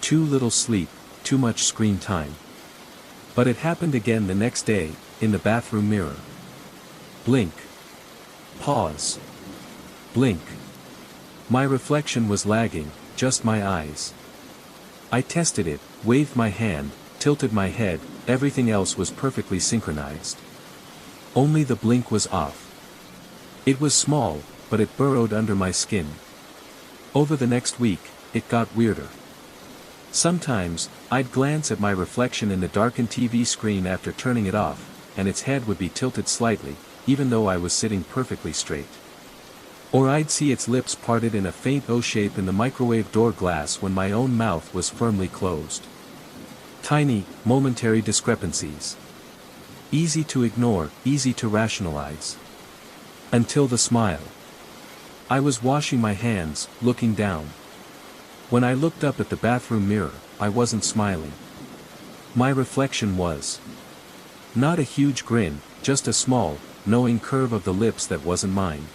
Too little sleep, too much screen time. But it happened again the next day, in the bathroom mirror. Blink. Pause. Blink. My reflection was lagging, just my eyes. I tested it, waved my hand, tilted my head, everything else was perfectly synchronized. Only the blink was off. It was small, but it burrowed under my skin. Over the next week, it got weirder. Sometimes, I'd glance at my reflection in the darkened TV screen after turning it off, and its head would be tilted slightly, even though I was sitting perfectly straight. Or I'd see its lips parted in a faint O shape in the microwave door glass when my own mouth was firmly closed. Tiny, momentary discrepancies. Easy to ignore, easy to rationalize. Until the smile. I was washing my hands, looking down. When I looked up at the bathroom mirror, I wasn't smiling. My reflection was. Not a huge grin, just a small, knowing curve of the lips that wasn't mine.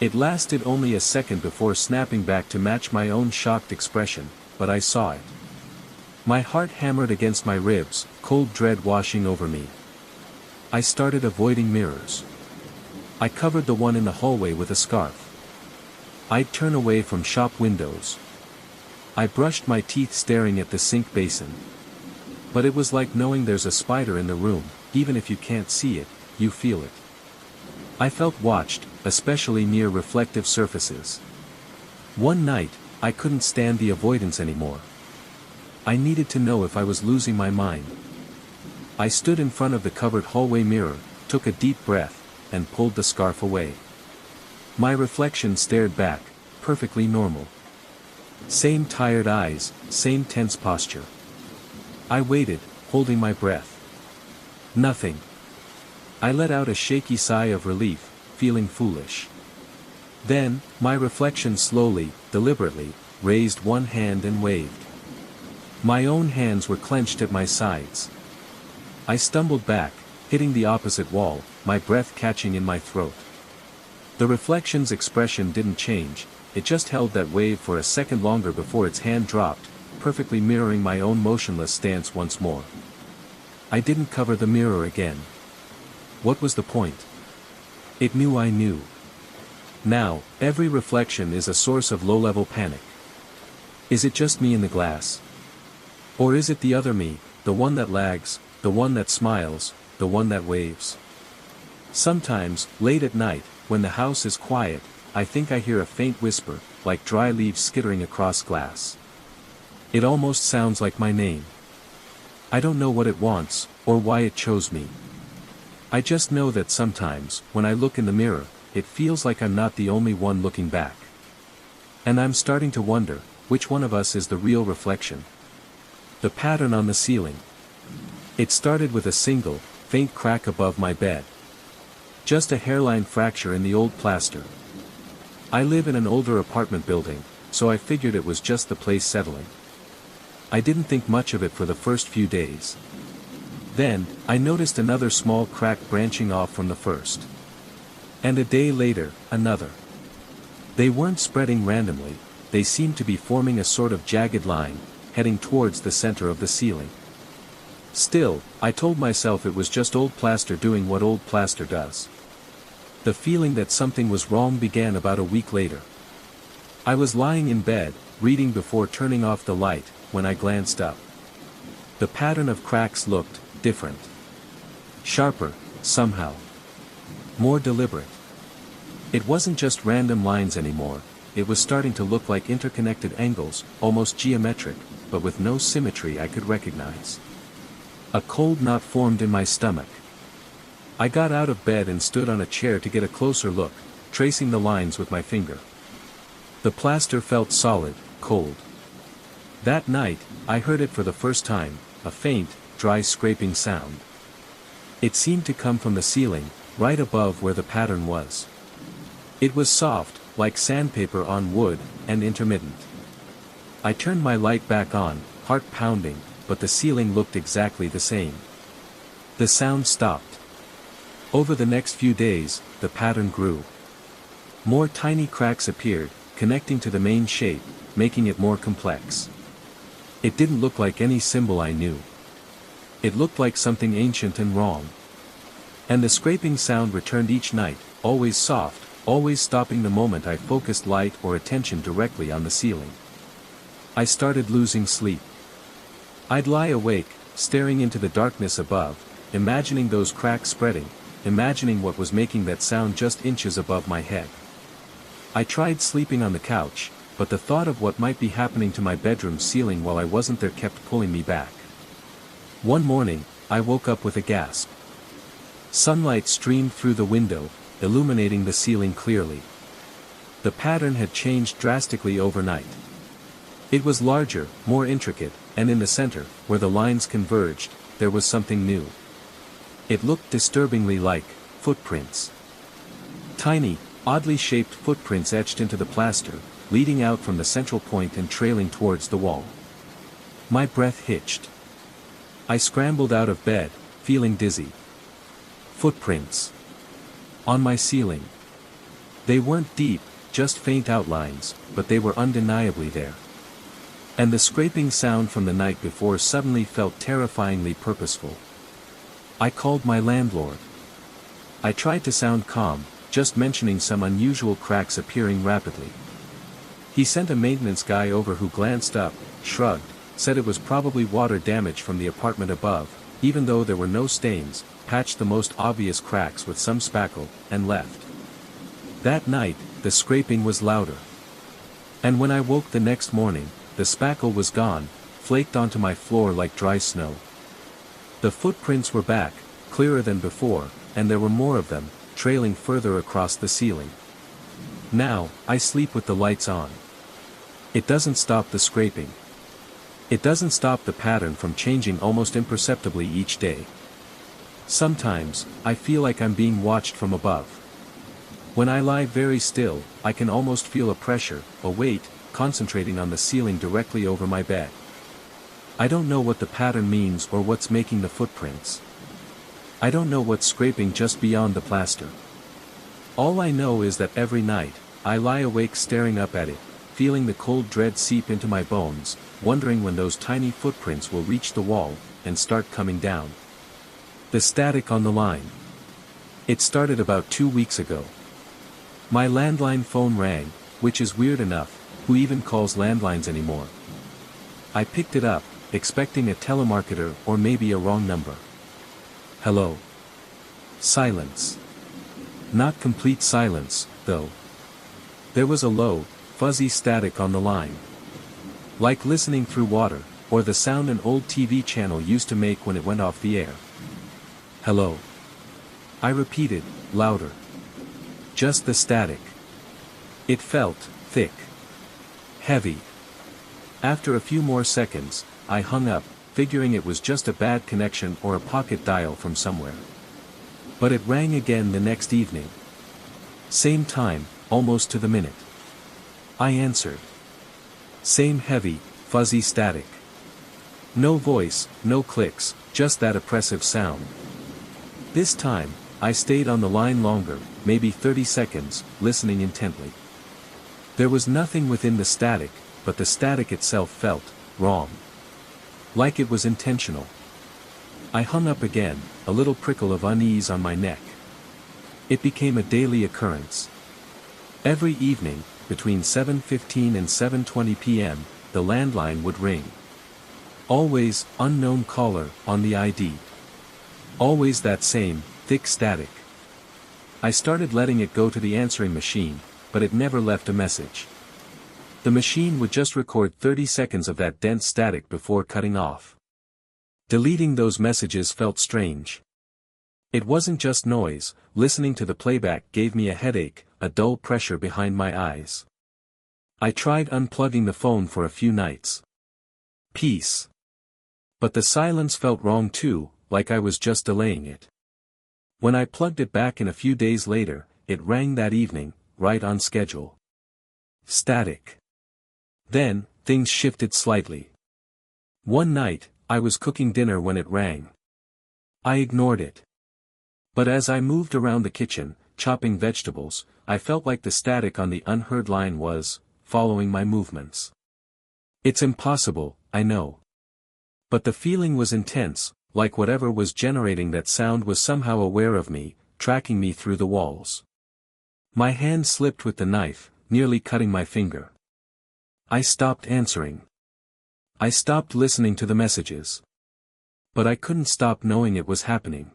It lasted only a second before snapping back to match my own shocked expression, but I saw it. My heart hammered against my ribs, cold dread washing over me. I started avoiding mirrors. I covered the one in the hallway with a scarf. I'd turn away from shop windows. I brushed my teeth staring at the sink basin. But it was like knowing there's a spider in the room, even if you can't see it, you feel it. I felt watched, especially near reflective surfaces. One night, I couldn't stand the avoidance anymore. I needed to know if I was losing my mind. I stood in front of the covered hallway mirror, took a deep breath, and pulled the scarf away. My reflection stared back, perfectly normal. Same tired eyes, same tense posture. I waited, holding my breath. Nothing. I let out a shaky sigh of relief, feeling foolish. Then, my reflection slowly, deliberately, raised one hand and waved. My own hands were clenched at my sides. I stumbled back, hitting the opposite wall, my breath catching in my throat. The reflection's expression didn't change, it just held that wave for a second longer before its hand dropped, perfectly mirroring my own motionless stance once more. I didn't cover the mirror again. What was the point? It knew I knew. Now, every reflection is a source of low-level panic. Is it just me in the glass? Or is it the other me, the one that lags, the one that smiles, the one that waves? Sometimes, late at night, when the house is quiet, I think I hear a faint whisper, like dry leaves skittering across glass. It almost sounds like my name. I don't know what it wants, or why it chose me. I just know that sometimes, when I look in the mirror, it feels like I'm not the only one looking back. And I'm starting to wonder, which one of us is the real reflection? The pattern on the ceiling. It started with a single, faint crack above my bed. Just a hairline fracture in the old plaster. I live in an older apartment building, so I figured it was just the place settling. I didn't think much of it for the first few days. Then, I noticed another small crack branching off from the first. And a day later, another. They weren't spreading randomly, they seemed to be forming a sort of jagged line, heading towards the center of the ceiling. Still, I told myself it was just old plaster doing what old plaster does. The feeling that something was wrong began about a week later. I was lying in bed, reading before turning off the light, when I glanced up. The pattern of cracks looked different. Sharper, somehow. More deliberate. It wasn't just random lines anymore, it was starting to look like interconnected angles, almost geometric, but with no symmetry I could recognize. A cold knot formed in my stomach. I got out of bed and stood on a chair to get a closer look, tracing the lines with my finger. The plaster felt solid, cold. That night, I heard it for the first time, a faint, dry scraping sound. It seemed to come from the ceiling, right above where the pattern was. It was soft, like sandpaper on wood, and intermittent. I turned my light back on, heart pounding, but the ceiling looked exactly the same. The sound stopped. Over the next few days, the pattern grew. More tiny cracks appeared, connecting to the main shape, making it more complex. It didn't look like any symbol I knew. It looked like something ancient and wrong. And the scraping sound returned each night, always soft, always stopping the moment I focused light or attention directly on the ceiling. I started losing sleep. I'd lie awake, staring into the darkness above, imagining those cracks spreading, imagining what was making that sound just inches above my head. I tried sleeping on the couch, but the thought of what might be happening to my bedroom ceiling while I wasn't there kept pulling me back. One morning, I woke up with a gasp. Sunlight streamed through the window, illuminating the ceiling clearly. The pattern had changed drastically overnight. It was larger, more intricate, and in the center, where the lines converged, there was something new. It looked disturbingly like footprints. Tiny, oddly shaped footprints etched into the plaster, leading out from the central point and trailing towards the wall. My breath hitched. I scrambled out of bed, feeling dizzy. Footprints. On my ceiling. They weren't deep, just faint outlines, but they were undeniably there. And the scraping sound from the night before suddenly felt terrifyingly purposeful. I called my landlord. I tried to sound calm, just mentioning some unusual cracks appearing rapidly. He sent a maintenance guy over who glanced up, shrugged, said it was probably water damage from the apartment above, even though there were no stains, patched the most obvious cracks with some spackle, and left. That night, the scraping was louder. And when I woke the next morning, the spackle was gone, flaked onto my floor like dry snow. The footprints were back, clearer than before, and there were more of them, trailing further across the ceiling. Now, I sleep with the lights on. It doesn't stop the scraping. It doesn't stop the pattern from changing almost imperceptibly each day. Sometimes, I feel like I'm being watched from above. When I lie very still, I can almost feel a pressure, a weight, concentrating on the ceiling directly over my bed. I don't know what the pattern means or what's making the footprints. I don't know what's scraping just beyond the plaster. All I know is that every night, I lie awake staring up at it, feeling the cold dread seep into my bones, wondering when those tiny footprints will reach the wall, and start coming down. The static on the line. It started about 2 weeks ago. My landline phone rang, which is weird enough, who even calls landlines anymore? I picked it up, expecting a telemarketer or maybe a wrong number. Hello. Silence. Not complete silence, though. There was a low, fuzzy static on the line. Like listening through water, or the sound an old TV channel used to make when it went off the air. Hello. I repeated, louder. Just the static. It felt thick. Heavy. After a few more seconds, I hung up, figuring it was just a bad connection or a pocket dial from somewhere. But it rang again the next evening. Same time, almost to the minute. I answered. Same heavy, fuzzy static. No voice, no clicks, just that oppressive sound. This time, I stayed on the line longer, maybe 30 seconds, listening intently. There was nothing within the static, but the static itself felt wrong. Like it was intentional. I hung up again, a little prickle of unease on my neck. It became a daily occurrence. Every evening, between 7:15 and 7:20 p.m., the landline would ring. Always, unknown caller, on the ID. Always that same, thick static. I started letting it go to the answering machine, but it never left a message. The machine would just record 30 seconds of that dense static before cutting off. Deleting those messages felt strange. It wasn't just noise, listening to the playback gave me a headache, a dull pressure behind my eyes. I tried unplugging the phone for a few nights. Peace. But the silence felt wrong too, like I was just delaying it. When I plugged it back in a few days later, it rang that evening, right on schedule. Static. Then, things shifted slightly. One night, I was cooking dinner when it rang. I ignored it. But as I moved around the kitchen, chopping vegetables, I felt like the static on the unheard line was following my movements. It's impossible, I know. But the feeling was intense, like whatever was generating that sound was somehow aware of me, tracking me through the walls. My hand slipped with the knife, nearly cutting my finger. I stopped answering. I stopped listening to the messages. But I couldn't stop knowing it was happening.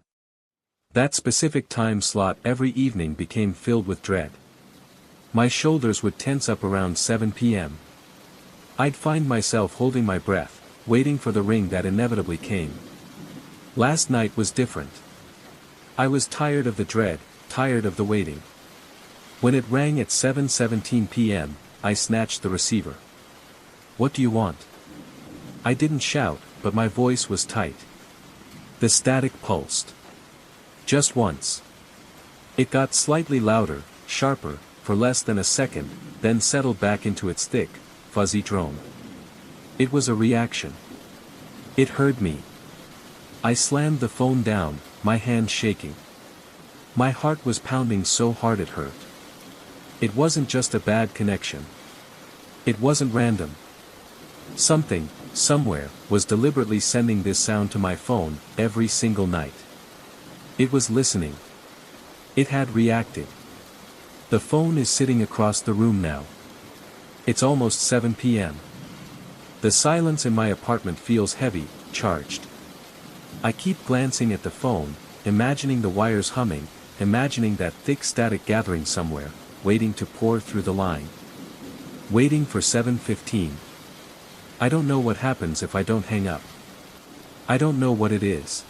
That specific time slot every evening became filled with dread. My shoulders would tense up around 7 p.m. I'd find myself holding my breath, waiting for the ring that inevitably came. Last night was different. I was tired of the dread, tired of the waiting. When it rang at 7:17 p.m., I snatched the receiver. "What do you want?" I didn't shout, but my voice was tight. The static pulsed. Just once. It got slightly louder, sharper, for less than a second, then settled back into its thick, fuzzy drone. It was a reaction. It hurt me. I slammed the phone down, my hand shaking. My heart was pounding so hard it hurt. It wasn't just a bad connection. It wasn't random. Something, somewhere, was deliberately sending this sound to my phone, every single night. It was listening. It had reacted. The phone is sitting across the room now. It's almost 7 p.m. The silence in my apartment feels heavy, charged. I keep glancing at the phone, imagining the wires humming, imagining that thick static gathering somewhere, waiting to pour through the line. Waiting for 7:15. I don't know what happens if I don't hang up. I don't know what it is.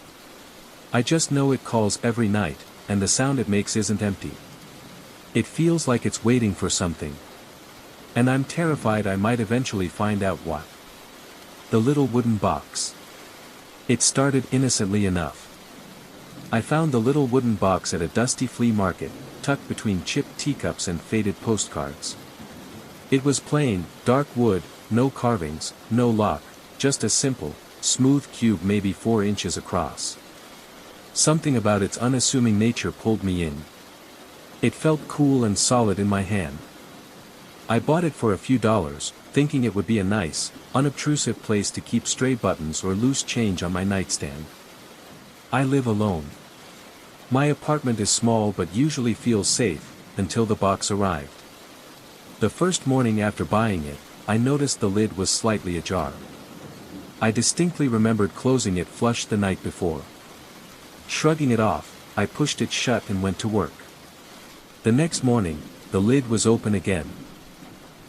I just know it calls every night, and the sound it makes isn't empty. It feels like it's waiting for something. And I'm terrified I might eventually find out what. The little wooden box. It started innocently enough. I found the little wooden box at a dusty flea market, tucked between chipped teacups and faded postcards. It was plain, dark wood, no carvings, no lock, just a simple, smooth cube maybe 4 inches across. Something about its unassuming nature pulled me in. It felt cool and solid in my hand. I bought it for a few dollars, thinking it would be a nice, unobtrusive place to keep stray buttons or loose change on my nightstand. I live alone. My apartment is small but usually feels safe, until the box arrived. The first morning after buying it, I noticed the lid was slightly ajar. I distinctly remembered closing it flush the night before. Shrugging it off, I pushed it shut and went to work. The next morning, the lid was open again.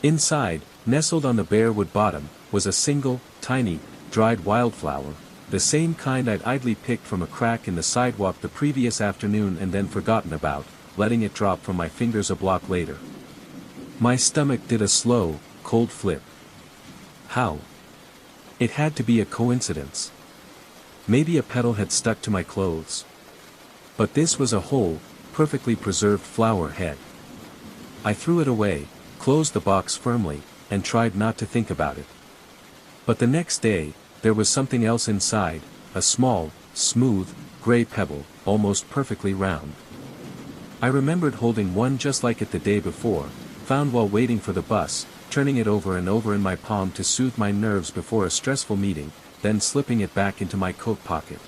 Inside, nestled on the bare wood bottom, was a single, tiny, dried wildflower, the same kind I'd idly picked from a crack in the sidewalk the previous afternoon and then forgotten about, letting it drop from my fingers a block later. My stomach did a slow, cold flip. How? It had to be a coincidence. Maybe a petal had stuck to my clothes. But this was a whole, perfectly preserved flower head. I threw it away, closed the box firmly, and tried not to think about it. But the next day, there was something else inside, a small, smooth, gray pebble, almost perfectly round. I remembered holding one just like it the day before, found while waiting for the bus, turning it over and over in my palm to soothe my nerves before a stressful meeting, then slipping it back into my coat pocket.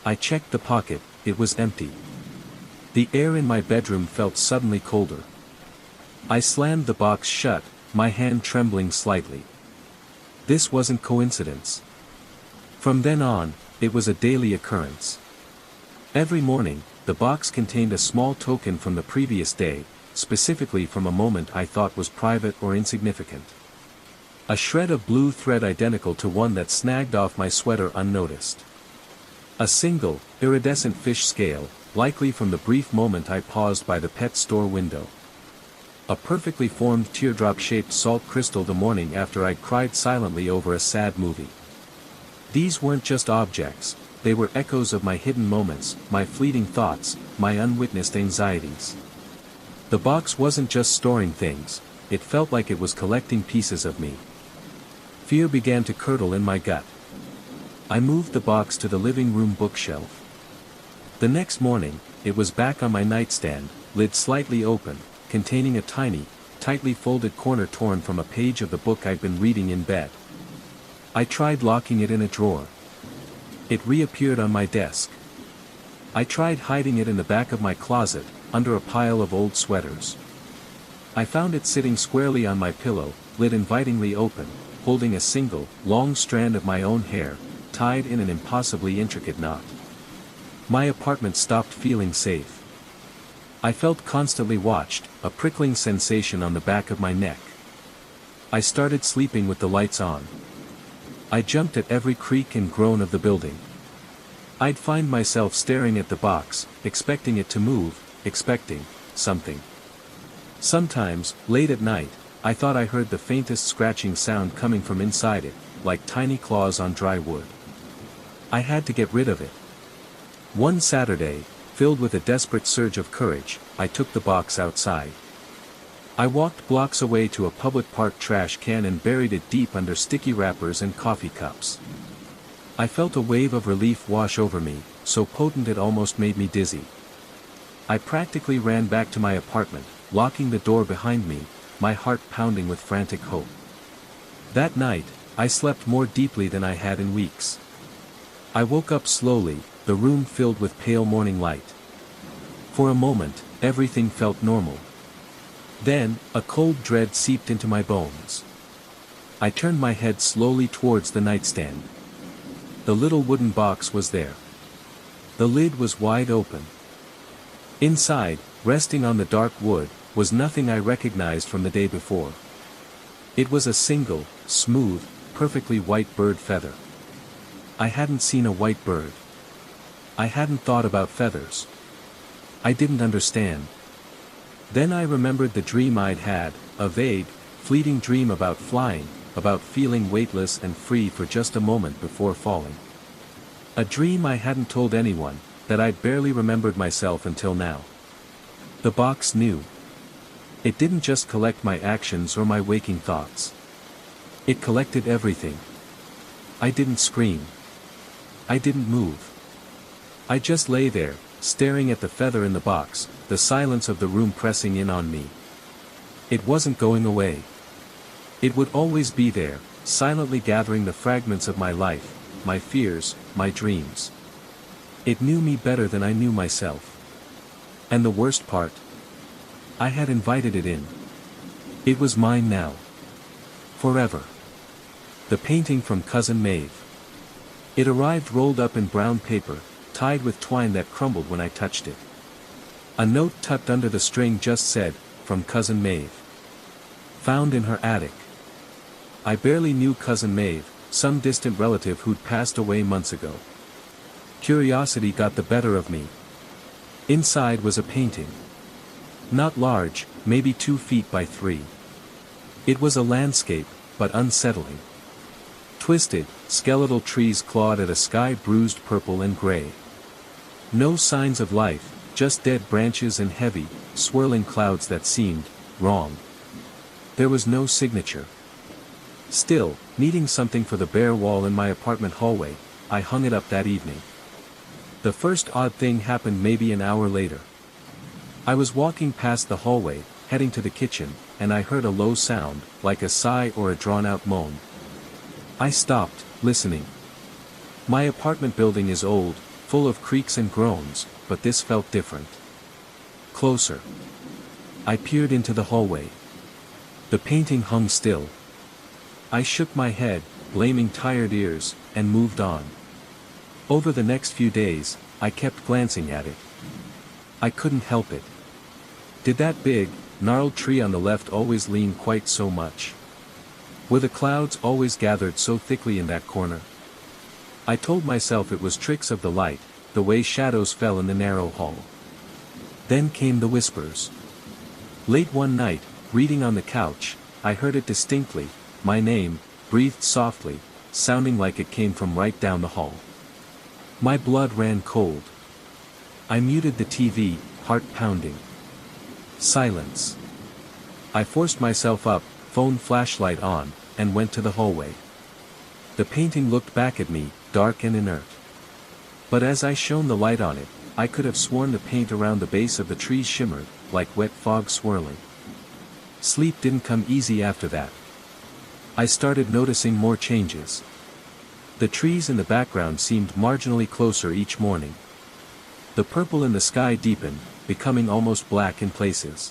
I checked the pocket, it was empty. The air in my bedroom felt suddenly colder. I slammed the box shut, my hand trembling slightly. This wasn't coincidence. From then on, it was a daily occurrence. Every morning, the box contained a small token from the previous day, specifically from a moment I thought was private or insignificant. A shred of blue thread identical to one that snagged off my sweater unnoticed. A single, iridescent fish scale, likely from the brief moment I paused by the pet store window. A perfectly formed teardrop-shaped salt crystal the morning after I'd cried silently over a sad movie. These weren't just objects, they were echoes of my hidden moments, my fleeting thoughts, my unwitnessed anxieties. The box wasn't just storing things, it felt like it was collecting pieces of me. Fear began to curdle in my gut. I moved the box to the living room bookshelf. The next morning, it was back on my nightstand, lid slightly open, containing a tiny, tightly folded corner torn from a page of the book I'd been reading in bed. I tried locking it in a drawer. It reappeared on my desk. I tried hiding it in the back of my closet, under a pile of old sweaters. I found it sitting squarely on my pillow, lid invitingly open, holding a single, long strand of my own hair, tied in an impossibly intricate knot. My apartment stopped feeling safe. I felt constantly watched, a prickling sensation on the back of my neck. I started sleeping with the lights on. I jumped at every creak and groan of the building. I'd find myself staring at the box, expecting it to move, expecting something. Sometimes, late at night, I thought I heard the faintest scratching sound coming from inside it, like tiny claws on dry wood. I had to get rid of it. One Saturday, filled with a desperate surge of courage, I took the box outside. I walked blocks away to a public park trash can and buried it deep under sticky wrappers and coffee cups. I felt a wave of relief wash over me, so potent it almost made me dizzy. I practically ran back to my apartment, locking the door behind me, my heart pounding with frantic hope. That night, I slept more deeply than I had in weeks. I woke up slowly, the room filled with pale morning light. For a moment, everything felt normal. Then, a cold dread seeped into my bones. I turned my head slowly towards the nightstand. The little wooden box was there. The lid was wide open. Inside, resting on the dark wood, was nothing I recognized from the day before. It was a single, smooth, perfectly white bird feather. I hadn't seen a white bird. I hadn't thought about feathers. I didn't understand. Then I remembered the dream I'd had, a vague, fleeting dream about flying, about feeling weightless and free for just a moment before falling. A dream I hadn't told anyone, that I'd barely remembered myself until now. The box knew. It didn't just collect my actions or my waking thoughts. It collected everything. I didn't scream. I didn't move. I just lay there, staring at the feather in the box, the silence of the room pressing in on me. It wasn't going away. It would always be there, silently gathering the fragments of my life, my fears, my dreams. It knew me better than I knew myself. And the worst part? I had invited it in. It was mine now. Forever. The painting from Cousin Maeve. It arrived rolled up in brown paper, tied with twine that crumbled when I touched it. A note tucked under the string just said, "From Cousin Maeve." Found in her attic. I barely knew Cousin Maeve, some distant relative who'd passed away months ago. Curiosity got the better of me. Inside was a painting. Not large, maybe 2 feet by 3. It was a landscape, but unsettling. Twisted, skeletal trees clawed at a sky bruised purple and gray. No signs of life, just dead branches and heavy, swirling clouds that seemed wrong. There was no signature. Still, needing something for the bare wall in my apartment hallway, I hung it up that evening. The first odd thing happened maybe an hour later. I was walking past the hallway, heading to the kitchen, and I heard a low sound, like a sigh or a drawn-out moan. I stopped, listening. My apartment building is old, full of creaks and groans, but this felt different. Closer. I peered into the hallway. The painting hung still. I shook my head, blaming tired ears, and moved on. Over the next few days, I kept glancing at it. I couldn't help it. Did that big, gnarled tree on the left always lean quite so much? Were the clouds always gathered so thickly in that corner? I told myself it was tricks of the light, the way shadows fell in the narrow hall. Then came the whispers. Late one night, reading on the couch, I heard it distinctly, my name, breathed softly, sounding like it came from right down the hall. My blood ran cold. I muted the TV, heart pounding. Silence. I forced myself up, phone flashlight on, and went to the hallway. The painting looked back at me, dark and inert. But as I shone the light on it, I could have sworn the paint around the base of the trees shimmered, like wet fog swirling. Sleep didn't come easy after that. I started noticing more changes. The trees in the background seemed marginally closer each morning. The purple in the sky deepened, becoming almost black in places.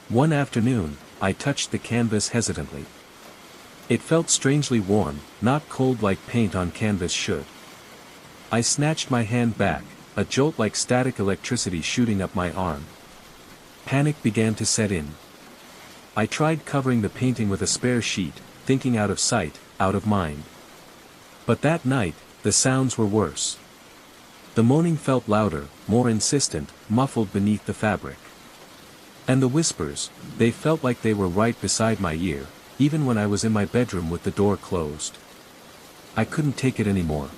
One afternoon, I touched the canvas hesitantly. It felt strangely warm, not cold like paint on canvas should. I snatched my hand back, a jolt like static electricity shooting up my arm. Panic began to set in. I tried covering the painting with a spare sheet, thinking out of sight, out of mind. But that night, the sounds were worse. The moaning felt louder, more insistent, muffled beneath the fabric. And the whispers, they felt like they were right beside my ear, even when I was in my bedroom with the door closed. I couldn't take it anymore.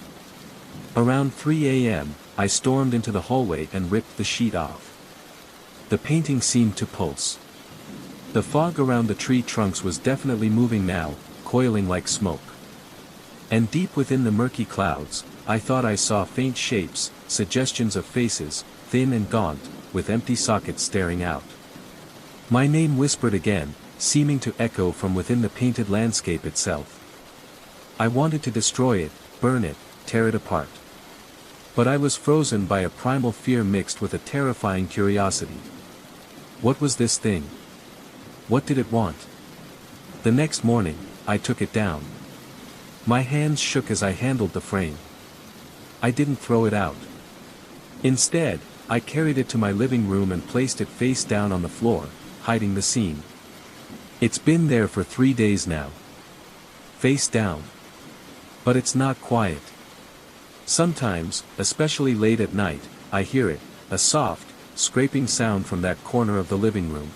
Around 3 a.m., I stormed into the hallway and ripped the sheet off. The painting seemed to pulse. The fog around the tree trunks was definitely moving now, coiling like smoke. And deep within the murky clouds, I thought I saw faint shapes, suggestions of faces, thin and gaunt, with empty sockets staring out. My name whispered again, seeming to echo from within the painted landscape itself. I wanted to destroy it, burn it, tear it apart. But I was frozen by a primal fear mixed with a terrifying curiosity. What was this thing? What did it want? The next morning, I took it down. My hands shook as I handled the frame. I didn't throw it out. Instead, I carried it to my living room and placed it face down on the floor, hiding the scene. It's been there for 3 days now. Face down. But it's not quiet. Sometimes, especially late at night, I hear it, a soft, scraping sound from that corner of the living room.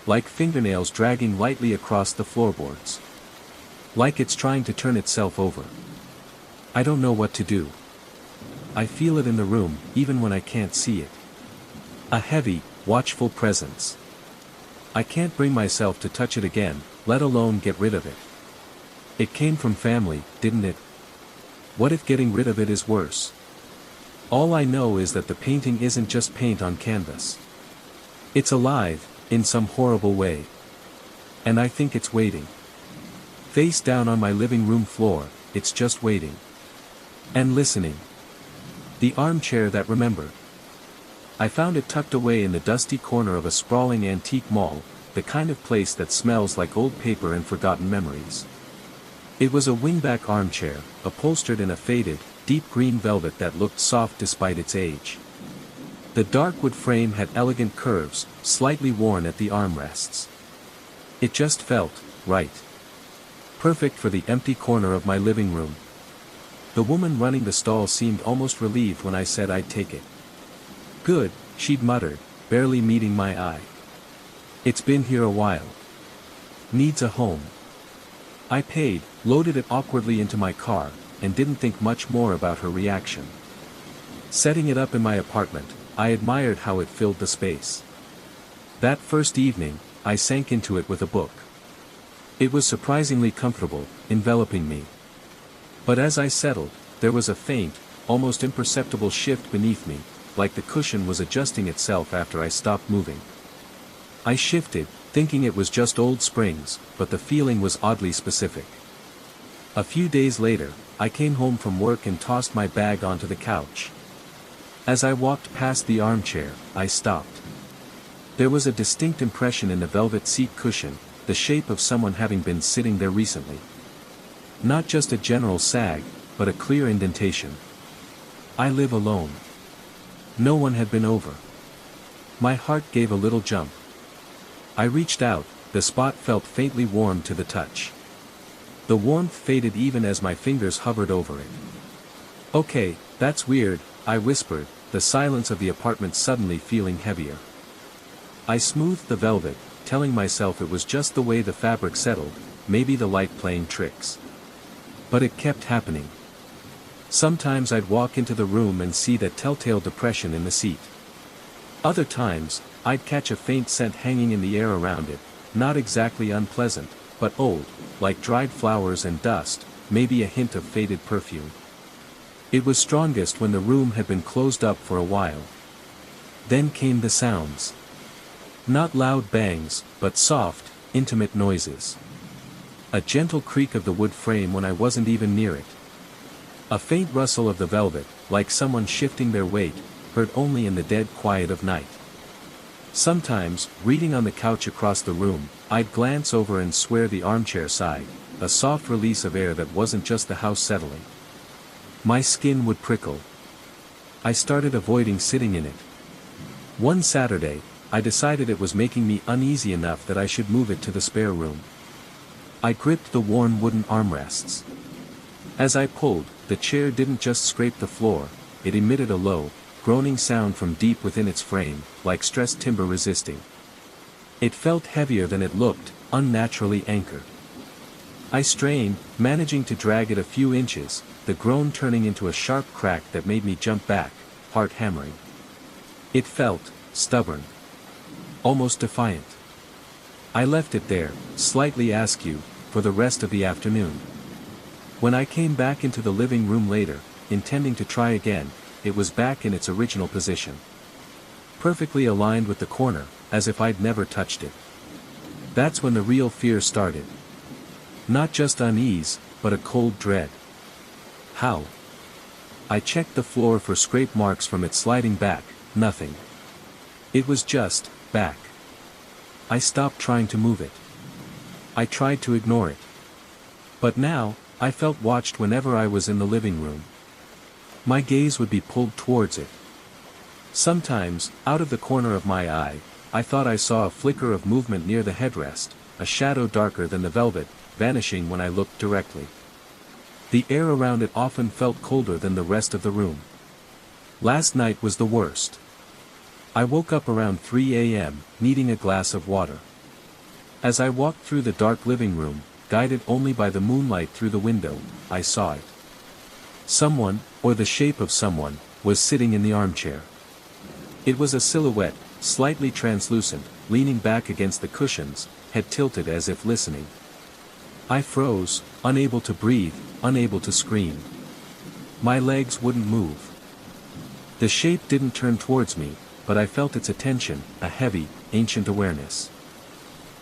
Like fingernails dragging lightly across the floorboards. Like it's trying to turn itself over. I don't know what to do. I feel it in the room, even when I can't see it. A heavy, watchful presence. I can't bring myself to touch it again, let alone get rid of it. It came from family, didn't it? What if getting rid of it is worse? All I know is that the painting isn't just paint on canvas. It's alive, in some horrible way. And I think it's waiting. Face down on my living room floor, it's just waiting. And listening. The armchair that remembered. I found it tucked away in the dusty corner of a sprawling antique mall, the kind of place that smells like old paper and forgotten memories. It was a wingback armchair, upholstered in a faded, deep green velvet that looked soft despite its age. The dark wood frame had elegant curves, slightly worn at the armrests. It just felt right. Perfect for the empty corner of my living room. The woman running the stall seemed almost relieved when I said I'd take it. Good, she'd muttered, barely meeting my eye. It's been here a while. Needs a home. I paid, loaded it awkwardly into my car, and didn't think much more about her reaction. Setting it up in my apartment, I admired how it filled the space. That first evening, I sank into it with a book. It was surprisingly comfortable, enveloping me. But as I settled, there was a faint, almost imperceptible shift beneath me, like the cushion was adjusting itself after I stopped moving. I shifted, thinking it was just old springs, but the feeling was oddly specific. A few days later, I came home from work and tossed my bag onto the couch. As I walked past the armchair, I stopped. There was a distinct impression in the velvet seat cushion, the shape of someone having been sitting there recently. Not just a general sag, but a clear indentation. I live alone. No one had been over. My heart gave a little jump. I reached out, the spot felt faintly warm to the touch. The warmth faded even as my fingers hovered over it. Okay, that's weird, I whispered, the silence of the apartment suddenly feeling heavier. I smoothed the velvet, telling myself it was just the way the fabric settled, maybe the light playing tricks. But it kept happening. Sometimes I'd walk into the room and see that telltale depression in the seat. Other times, I'd catch a faint scent hanging in the air around it, not exactly unpleasant, but old, like dried flowers and dust, maybe a hint of faded perfume. It was strongest when the room had been closed up for a while. Then came the sounds. Not loud bangs, but soft, intimate noises. A gentle creak of the wood frame when I wasn't even near it. A faint rustle of the velvet, like someone shifting their weight, heard only in the dead quiet of night. Sometimes, reading on the couch across the room, I'd glance over and swear the armchair sighed, a soft release of air that wasn't just the house settling. My skin would prickle. I started avoiding sitting in it. One Saturday, I decided it was making me uneasy enough that I should move it to the spare room. I gripped the worn wooden armrests. As I pulled, the chair didn't just scrape the floor, it emitted a low, groaning sound from deep within its frame, like stressed timber resisting. It felt heavier than it looked, unnaturally anchored. I strained, managing to drag it a few inches, the groan turning into a sharp crack that made me jump back, heart hammering. It felt stubborn. Almost defiant. I left it there, slightly askew, for the rest of the afternoon. When I came back into the living room later, intending to try again, it was back in its original position. Perfectly aligned with the corner, as if I'd never touched it. That's when the real fear started. Not just unease, but a cold dread. How? I checked the floor for scrape marks from it sliding back, nothing. It was just back. I stopped trying to move it. I tried to ignore it. But now, I felt watched whenever I was in the living room. My gaze would be pulled towards it. Sometimes, out of the corner of my eye, I thought I saw a flicker of movement near the headrest, a shadow darker than the velvet, vanishing when I looked directly. The air around it often felt colder than the rest of the room. Last night was the worst. I woke up around 3 a.m., needing a glass of water. As I walked through the dark living room, guided only by the moonlight through the window, I saw it. Someone, or the shape of someone, was sitting in the armchair. It was a silhouette, slightly translucent, leaning back against the cushions, head tilted as if listening. I froze, unable to breathe, unable to scream. My legs wouldn't move. The shape didn't turn towards me, but I felt its attention, a heavy, ancient awareness.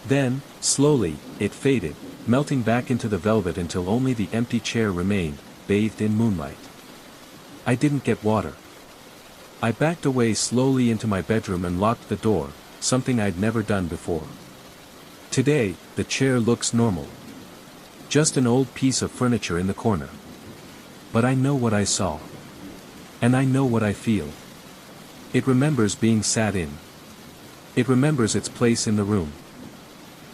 Then, slowly, it faded, melting back into the velvet until only the empty chair remained, bathed in moonlight. I didn't get water. I backed away slowly into my bedroom and locked the door, something I'd never done before. Today, the chair looks normal. Just an old piece of furniture in the corner. But I know what I saw. And I know what I feel. It remembers being sat in. It remembers its place in the room.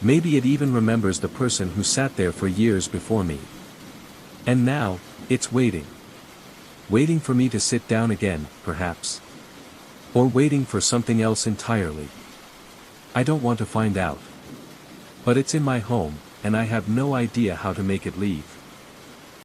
Maybe it even remembers the person who sat there for years before me. And now, it's waiting. Waiting for me to sit down again, perhaps. Or waiting for something else entirely. I don't want to find out. But it's in my home, and I have no idea how to make it leave.